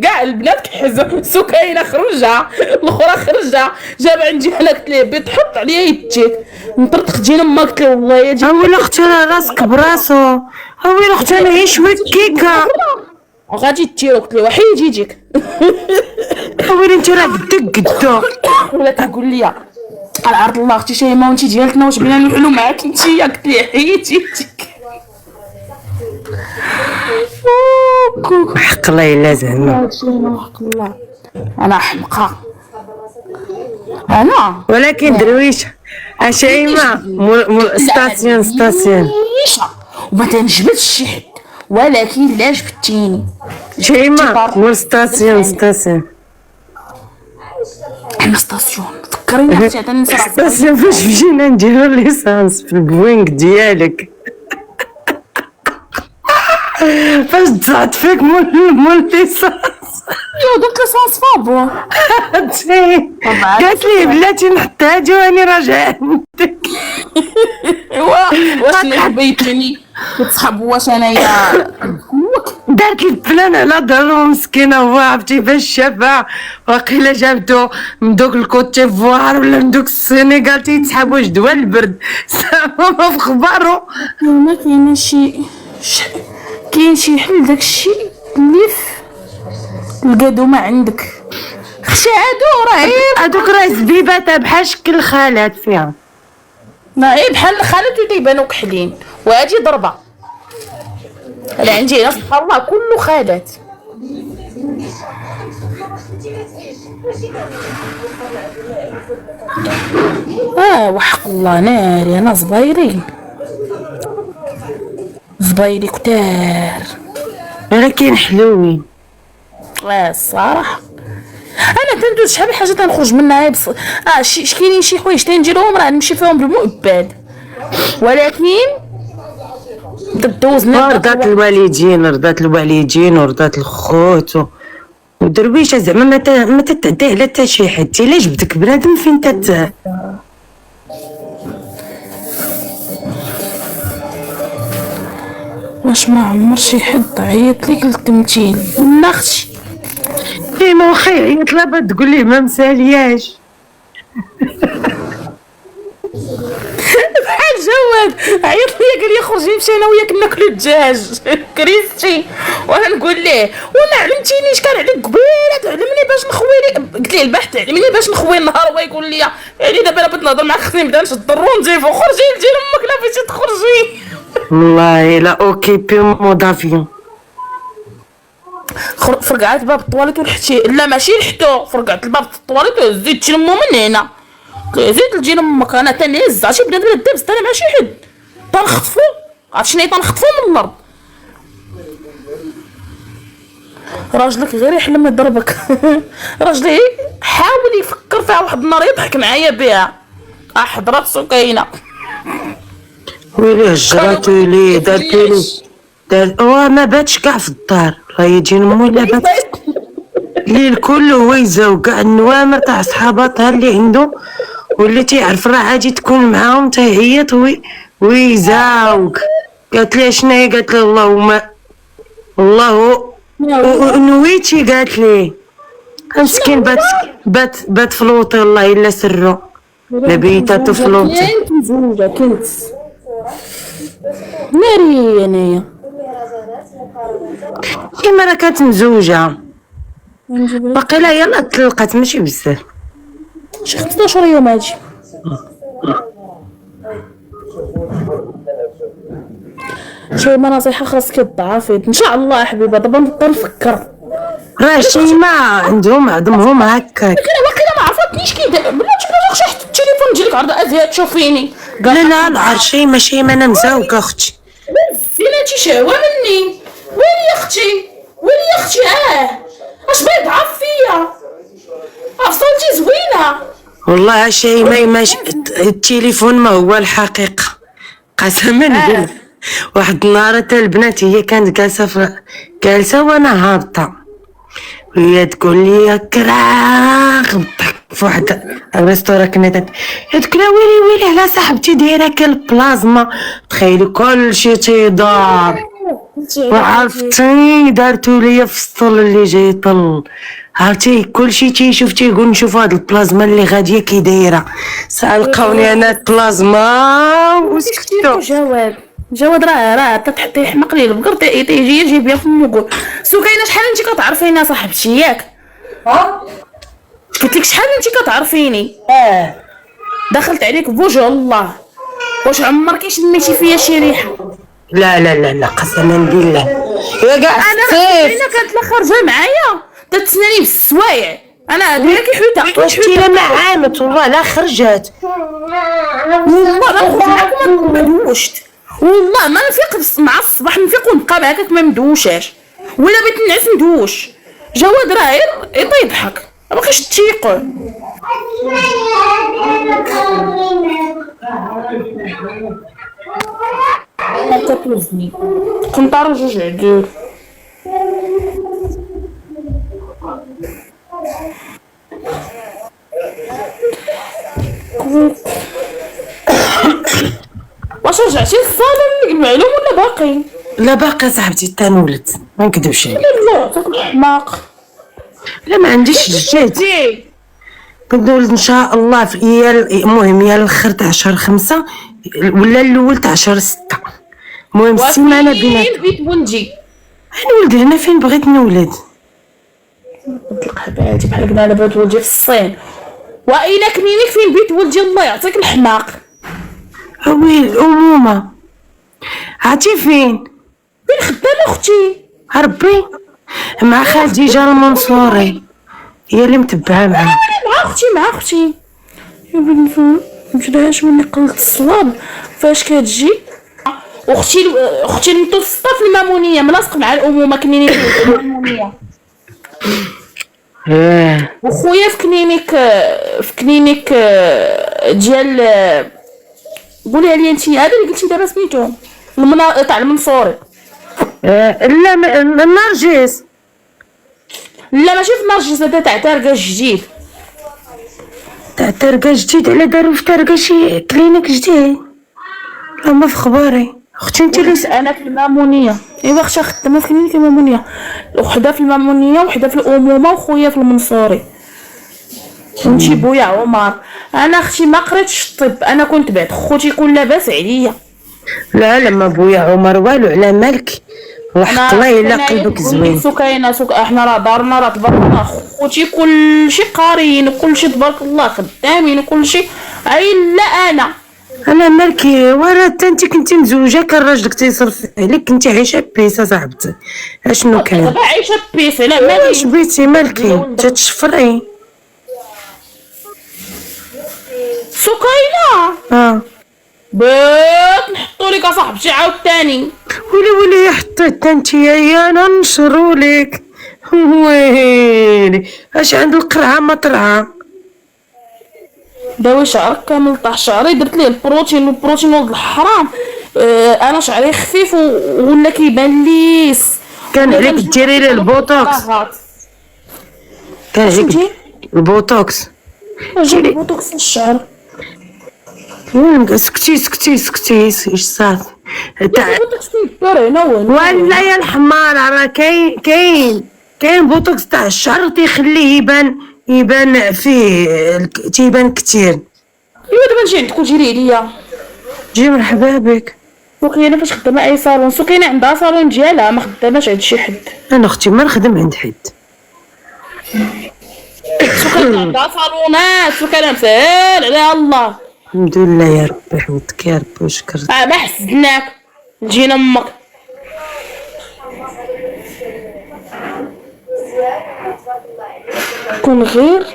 Speaker 7: كاع البنات كيحزوا. سكينه خرجها الاخرى خرجها جاب عندي انا قلت ليه بيت حط عليا يديك نطرطق ديال ما قلت له والله يا جي
Speaker 6: ويلي اختي راه راسك براسو. ويلي اختي انا هي شويه كيكه
Speaker 7: غادي تيرو قلت له وحيد يجيك.
Speaker 6: ويلي انت راه بدك قدو.
Speaker 7: ولا تقول لي على عرض الله اختي شيماء وانت ديالتنا واش بغينا نحلو معاك انت قلت لي حيد يجيك.
Speaker 6: حق الله الا زعما
Speaker 7: حق الله انا حمقى انا
Speaker 6: ولكن درويشه شيماء ستاسيون
Speaker 7: وما تنجبدش شي حد ولكن لا جبتيني
Speaker 6: شيماء مول ستاسيون
Speaker 7: انا ستاسيون فكريني اختي عطيني
Speaker 6: ستاسيون فاش مشينا نديرو ليسانس في البوينك ديالك فاش طلعت فيك مول ليسانس
Speaker 7: درت ليسانس فابو
Speaker 6: قالت لي بلاتي نحط هادي واني راجعه عندك.
Speaker 7: واش نحبيتني كتصحاب واش انايا
Speaker 6: دارت البلان على ظهرو مسكينه. هو عرفتي فاش شافها واقيلا جابتو من دوك الكوت ديفوار ولا من دوك السينيغال تيتسحبوا جدوى البرد سما ما في خبارو.
Speaker 7: ما كاين شي حل داكشي اللي في الكادو ما عندك اختي
Speaker 6: هادوك راه زبيبات بحال شكل الخالات فيها
Speaker 7: بحال الخالات وتيبانو كحلين وهادي ضربه. انا عندي هنا سبحان الله كله خالات. وحق الله ناري انا زبايري كتار
Speaker 6: ولكن حلوين
Speaker 7: الصراحه. انا تندوز شحال من حاجه تنخرج منها كاينين شي حوايج تنديرهم راه نمشي فيهم بالمؤبد، ولكن دوزنا
Speaker 6: رضات الوالدين ورضات الخوت ودرويشه زعما ما تتعدى على حتى شي حد. الا جبدك بنادم فين
Speaker 7: واش ما عمر شي حد عيط لي قلت متين من اختي
Speaker 6: كاين واخا يعيط لها تقول ليه ما مسالياش.
Speaker 7: بحال جواد عيط لي قال لي خرجي نمشي انا وياك ناكلو الدجاج كريستي، وانا نقول ليه وما علمتينيش كان عليك قبيله تعلمني باش نخوي. قلت ليه البارح تعلمني باش نخوي النهار، هو يقول لي يعني دابا انا بغيت نهضر معاك خصني نبدا نشد الرونجيف وخرجي لجي لامك لا بغيتي تخرجي.
Speaker 6: والله لا اوكيبي مودافيون.
Speaker 7: فرقعت باب الطواليت ولحتي، لا ماشي لحتو، فرقعت الباب الطواليت وزيت شي لمو من هنا، زيت لجي لامك انا تنهز عرفتي بنادم دابز انا مع شي حد تنخطفو، عرفتي شنو هي تنخطفو من الارض. راجلك غير يحلم يضربك راجلي حاول يفكر فيها واحد النهار يضحك معايا بها حضرات سكينه
Speaker 6: ويلي هجراتو لي دارتولي ما باتش كاع في الدار، راه يجي نمو لا بات الليل كله هو يزاوق كاع النوامر تاع صحاباتها اللي عنده واللي تيعرف راه عادي تكون معاهم تيعيط ويزاوق. قالت لي شناهي؟ قالت لي الله نويتي. قالت لي مسكين بات فلوطي والله الا سرو لبيتاتو فلوطي.
Speaker 7: كنت مزوجه كنت ناري انايا
Speaker 6: كيما راه كانت مزوجه باقيلا يلا تلقات ماشي بزاف
Speaker 7: شي 15 يوم هادي. شي ما نصيحه خاصك تضعفي ان شاء الله حبيبه. دابا نبقى نفكر
Speaker 6: راه شيما عندهم عظمهم هكاك.
Speaker 7: واقيلا ما عرفتنيش كي بلاتي بلا شي حتى التليفون تجيلك عرض ازياء تشوفيني.
Speaker 6: لا العرشي ماشي انا مزاوقه اختي.
Speaker 7: زينتي شهوه مني. وين يا اختي اش بغيت ضعف فيا صوتي زوينه
Speaker 6: والله شيما ماشي التليفون ما هو الحقيقه قسما بالله. واحد النهار حتى البنات هي كانت جالسه وانا هابطه وهي تقول لي كراخ بالضحك في واحد الريستورا كنا تقول ويلي على صاحبتي دايره كالبلازما. تخيلي كلشي تيدار وعرفتي دارتو ليا في السطل اللي جاي طل. عرفتي كلشي تيشوف تيقول نشوف هاد البلازما اللي غاديه كي دايره. لقاوني انا البلازما وسكتو.
Speaker 7: جواد راه تحطي حمق لي البقر تيجي يجيب ليا فمو يقول سكينه شحال انت كتعرفيني صاحبتي ياك؟ قلت لك شحال انت كتعرفيني؟ دخلت عليك بوجه الله. واش عمرك شميتي فيا شي ريحه؟
Speaker 6: لا قسما بالله يا كاع
Speaker 7: انا كانت لا خارجه معايا تتسناني بالسوايع. انا دايره كي حوته
Speaker 6: واش تيلا ما عامت والله لا خرجات
Speaker 7: والله لا معاكم ما دوشت والله ما نفيق مع الصباح نفيق ونبقى معاك ما مدوشاش ولا بغيت نعس ندوش. جواد راه يضحك ما بقيش تيقو. ما كتوزني قنطار جوج عدول. واش رجعتي للصالون المعلوم ولا باقي؟
Speaker 6: لا باقي صاحبتي تنولد ما نكذبش عليك.
Speaker 7: لا تاكل حماق.
Speaker 6: لا ما عنديش جهد كنولد ان شاء الله في المهم يا الاخر تاع شهر 5 ولا الاول تاع شهر 6. المهم السيمانه بينات
Speaker 7: بيت بونجي
Speaker 6: نولد هنا فين بغيت نولد.
Speaker 7: نطلق حبايبي بحال قلنا على بيت ولدي في الصين واين كنينك فين بيت ولدي الله يعطيك الحماق.
Speaker 6: ويل الامومه عرفتي فين
Speaker 7: خدامه اختي
Speaker 6: ربي مع خديجه المنصوري هي اللي متبعه معاه.
Speaker 7: مع اختي يا بنت مجدهاش مني قلت الصواب فاش كتجي اختي المتوسطه في المامونيه ملاصق مع الامومه كنيني في المامونيه. وخويا في كلينيك ديال قوليها لي انت، هذا اللي قلتي دابا سميتو تاع المنصوري.
Speaker 6: لا النرجس.
Speaker 7: لا ماشي في نرجس، هذا تاع تارقاش جديد.
Speaker 6: تاع تارقاش جديد؟ على دارو في تارقاش كلينيك جديد؟ لا ما في خباري اختي. انت اللي
Speaker 7: انا في المامونيه. ايوا اختي خدامه في كلينيك المامونيه، وحده في المامونيه وحده في الامومه وخويا في المنصوري. فهمتي بويا عمر؟ انا اختي ما قريتش الطب، انا كنت بعد خوتي يكون لاباس عليا.
Speaker 6: لا لما بويا عمر والو على مالك، وحق الله الا قلبك زوين.
Speaker 7: سكينه احنا راه دارنا راه تبارك الله خوتي كلشي قاريين وكلشي تبارك الله خدامين وكلشي، الا انا
Speaker 6: مالكي ورا انت كنتي مزوجه، كان راجلك تيصرف عليك، كنتي عايشه بيسه صاحبتي. اشنو كان؟
Speaker 7: دابا عايشه بيسه. لا مالي
Speaker 6: واش بيتي مالكي تتشفري؟
Speaker 7: سكينه بات نحطو لك اصاحبتي عاوتاني.
Speaker 6: ويلي حطيت انت يا ننشرو لك. ويلي اش عند القرعه ما طرعه.
Speaker 7: داوي شعرك كامل طاح شعري، درت ليه البروتين ولد الحرام. انا شعري خفيف ولا كيبان ليس.
Speaker 6: كان عليك ديري ليه البوتوكس. كان عليك البوتوكس.
Speaker 7: جيب البوتوكس في الشعر.
Speaker 6: سكتي ايش صافي
Speaker 7: تاع البوتوكس كيدار هنا
Speaker 6: ولا يا الحمار. راه كاين بوتوكس تاع الشعر تيخليه يبان فيه تيبان كتير.
Speaker 7: ايوا دابا نجي عندك وجيري عليا.
Speaker 6: جي مرحبا بك.
Speaker 7: سكينه فاش خدامه اي صالون؟ سكينه عندها صالون ديالها، ما خداماش عند شي حد.
Speaker 6: انا اختي ما نخدم عند حد.
Speaker 7: سكينه عندها صالونات، سكينه مسهل عليها الله.
Speaker 6: الحمد لله يا ربي، حمدك يا ربي وشكرك.
Speaker 7: ما حسدناك جينا امك. كون غير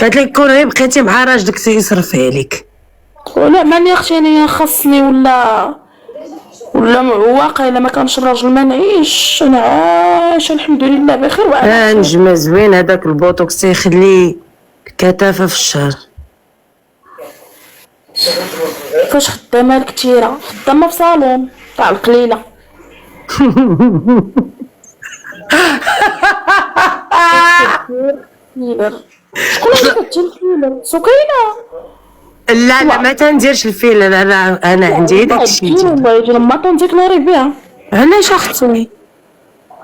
Speaker 6: قالت لك كون غير بقيتي مع راجلك تيصرف عليك.
Speaker 7: ولا ماني اختي انا خاصني ولا معوقه. الا ما كانش الراجل ما نعيش. انا عايشه الحمد لله بخير.
Speaker 6: نجمه زوين هذاك البوتوكس تيخلي الكثافه في الشهر.
Speaker 7: فاش خدامه كثيره، خدامه في صالون تاع القليله. شكون اللي كتجي الفيلر؟ سكينه.
Speaker 6: لا ما تنديرش الفيلر. انا عندي داكشي.
Speaker 7: والله يجي لما تنزيك ناري بها.
Speaker 6: علاش اختي؟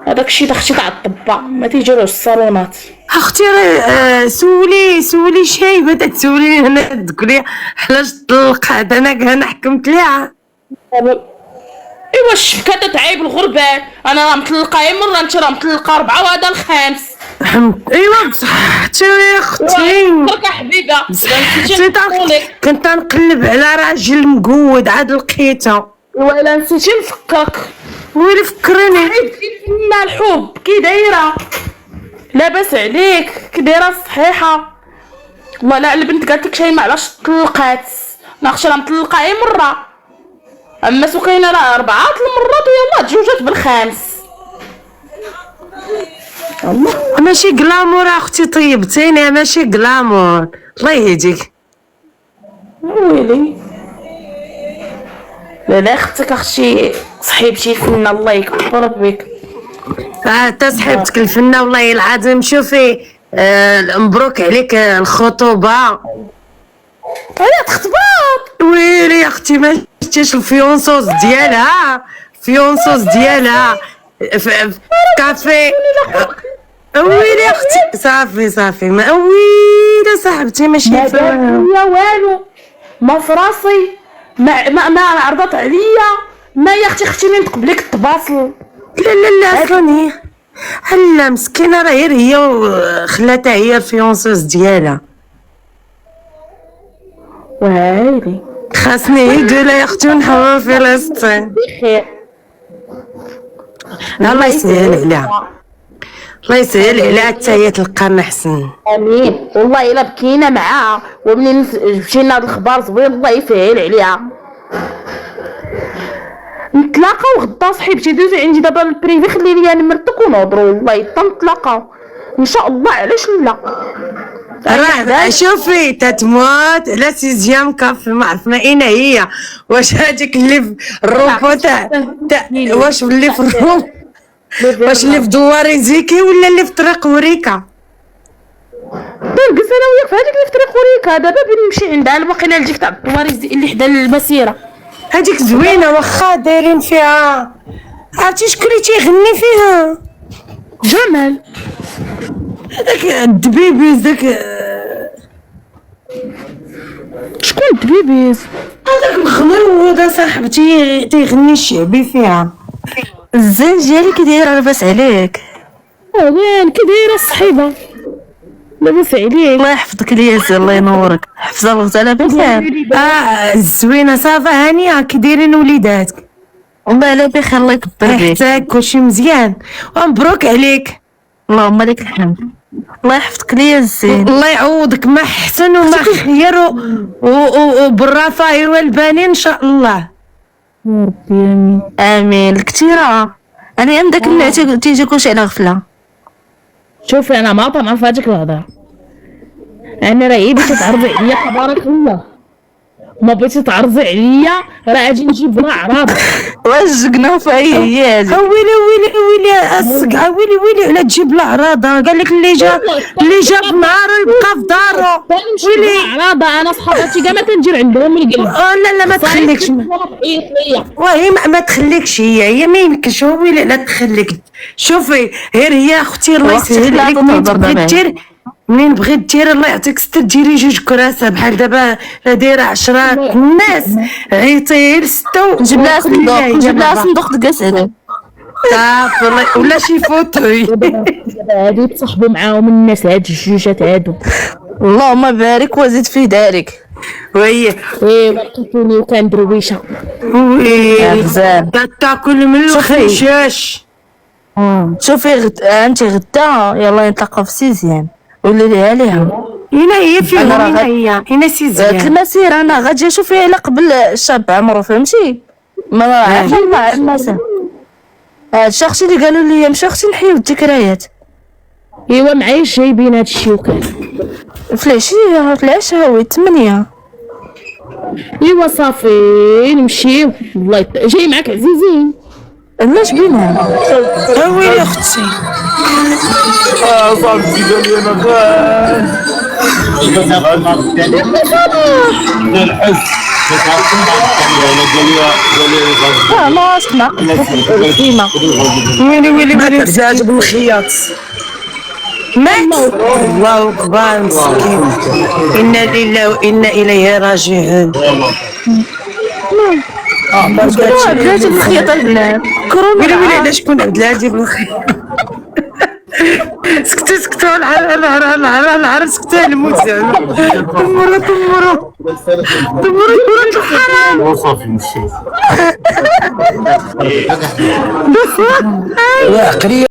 Speaker 7: هذاك الشيء داكشي تاع الطباء، ما تيجيروش الصالونات.
Speaker 6: اختي راه سولي شي بدات تسوليني هنا تقولي علاش طلقات. انا حكمت ليها.
Speaker 7: ايوا الشبكه تعيب الغربال. انا راه مطلقه غير مره، انت راه مطلقه 4 وهذا الخامس.
Speaker 6: ايوا بصح يا اختي.
Speaker 7: ترك حبيبه
Speaker 6: كنت نقلب على راجل مقود عاد لقيته.
Speaker 7: ولا نسيتي نفكرك.
Speaker 6: ويلي فكرني.
Speaker 7: فينا الحب كي دايره؟ لاباس عليك كي دايره صحيحه؟ والله لا البنت قالت لك شي ما علاش طلقات. انا اختي راه مطلقه غير مره، اما سكينه راه 4 المرات ويلا تزوجات بالخامس.
Speaker 6: ماشي غلامور اختي، طيبتيني ماشي غلامور. الله يهديك.
Speaker 7: ويلي لا اختك اختي صحيبتي فينا الله يكبر بك.
Speaker 6: حتى صحيبتك الفنه والله العظيم. شوفي مبروك عليك الخطوبه.
Speaker 7: انا تخطبات.
Speaker 6: ويلي يا اختي ما شفتيش الفيونسوس ديالها في كافي. ويلي يا اختي صافي ما ويلي صاحبتي ماشي
Speaker 7: يا والو ما في راسي ما عرضت عليا. ما يا اختي من تقبلك التباصل.
Speaker 6: لا اصلا هي هلا مسكينه راه غير هي خلاتها هي الفيونسوس ديالها.
Speaker 7: ويلي
Speaker 6: خاصني يدولا يا اختي ونحول فلسطين.
Speaker 7: بخير
Speaker 6: الله يسهل عليها. الله يسهل عليها حتى هي تلقى محسن.
Speaker 7: امين. والله الا بكينا معاها ومنين مشينا هاد الخبار زوين الله يسهل عليها. نتلاقاو غدا صاحبتي دوزي عندي دابا البريفي خلي لي نمرتك ونهضروا والله حتى نتلاقاو ان شاء الله علاش لا.
Speaker 6: راه شوفي تتموت على سيزيام كافي ما عرفنا اين هي. واش هذيك اللي في الروبو تاع واش اللي في الروم واش اللي في دواري زيكي ولا اللي في طريق وريكا؟
Speaker 7: نلقص انا وياك في هذيك اللي في طريق وريكا دابا بنمشي عندها الباقيله لديك تاع الدواري اللي حدا المسيره.
Speaker 6: هذيك زوينه واخا دايرين فيها عرفتي شكون اللي تيغني فيها؟
Speaker 7: جمال
Speaker 6: هذاك الدبيبيز داك
Speaker 7: شكون الدبيبيز؟
Speaker 6: هذاك الخضر صاحبتي تيغني الشعبي فيها.
Speaker 8: الزين ديالي كي داير لاباس عليك؟
Speaker 7: وين كي دايره الصحيبه؟ لاباس عليك
Speaker 8: الله يحفظك الياس الله ينورك حفظه الغزاله بخير.
Speaker 6: زوينه صافا هانيه كي دايرين وليداتك؟
Speaker 8: والله لا بخير الله يكبر بيك.
Speaker 6: يحتاج كلشي مزيان ومبروك عليك.
Speaker 8: اللهم لك الحمد. الله يحفظك ليا الزين.
Speaker 6: الله يعوضك ما احسن وما خير وبالرفاهير والبنين ان شاء الله.
Speaker 7: يا ربي امين.
Speaker 8: امين الكثيره. انا يا داك اللي تيجي كلشي على غفله.
Speaker 7: شوفي انا ما طمع في هذيك الهضره. انا راه عيبي تتعرضي عليا تبارك الله. ما بغيتي تعرضي عليا راه غادي نجيب لها عراض.
Speaker 8: واش قنوفه هي هادي.
Speaker 6: ويلي الصقعه ويلي على تجيب له عراضه. قال لك اللي جاب نهارو يبقى في دارو.
Speaker 7: ويلي عراضه انا صحاباتي كاع ما تنجير عندهم من القلب.
Speaker 6: لا ما تخليكش وهي ما تخليكش هي ما يمكنش. هو ويلي لا تخليك. شوفي غير هي اختي الله يسهل عليك منين بغيت دير الله يعطيك ستة ديري 2 كراسه بحال دابا دايره 10 الناس عيطي لستة
Speaker 8: نجيب لها صندوق دكاسه
Speaker 6: صافي والله ولا شي فوتوي.
Speaker 7: هادو تصاحبوا معاهم الناس هاد الجوجات هادو.
Speaker 8: اللهم بارك وزيد في دارك.
Speaker 6: وي
Speaker 7: لقيتوني وكان درويشه.
Speaker 8: يا غزال
Speaker 6: تاكل من الخشاش.
Speaker 8: شوفي انت غدا يلا نتلاقاو في سيزيام قولي ليها
Speaker 6: هنا هي فين هنا سيزيام
Speaker 8: المسيره. انا غادي اشوف على قبل الشاب عمرو فهمتي ما عارفه مع الناس. هاد الشخص اللي قالوا لي مشى اختي نحيو الذكريات.
Speaker 7: ايوا معايا جايبين هادشي وكان
Speaker 8: في العشيه العشاء هو 8.
Speaker 7: ايوا صافي نمشيو. والله جاي معاك عزيزين.
Speaker 8: علاش بينا
Speaker 6: ويلي اختي
Speaker 3: صاحبتي قال لي انا
Speaker 8: ما اسمع ديما
Speaker 6: ويلي ما تعجب الخياط مات. الله اكبر مسكين. انا لله وانا اليه راجعون.
Speaker 8: بلاتي بالخياطه البنات
Speaker 6: ويلي على شكون عبد الهادي بالخير. سكتوا العر سكتوا الموت زعما. تمروا الحرام.
Speaker 3: وصافي نمشي.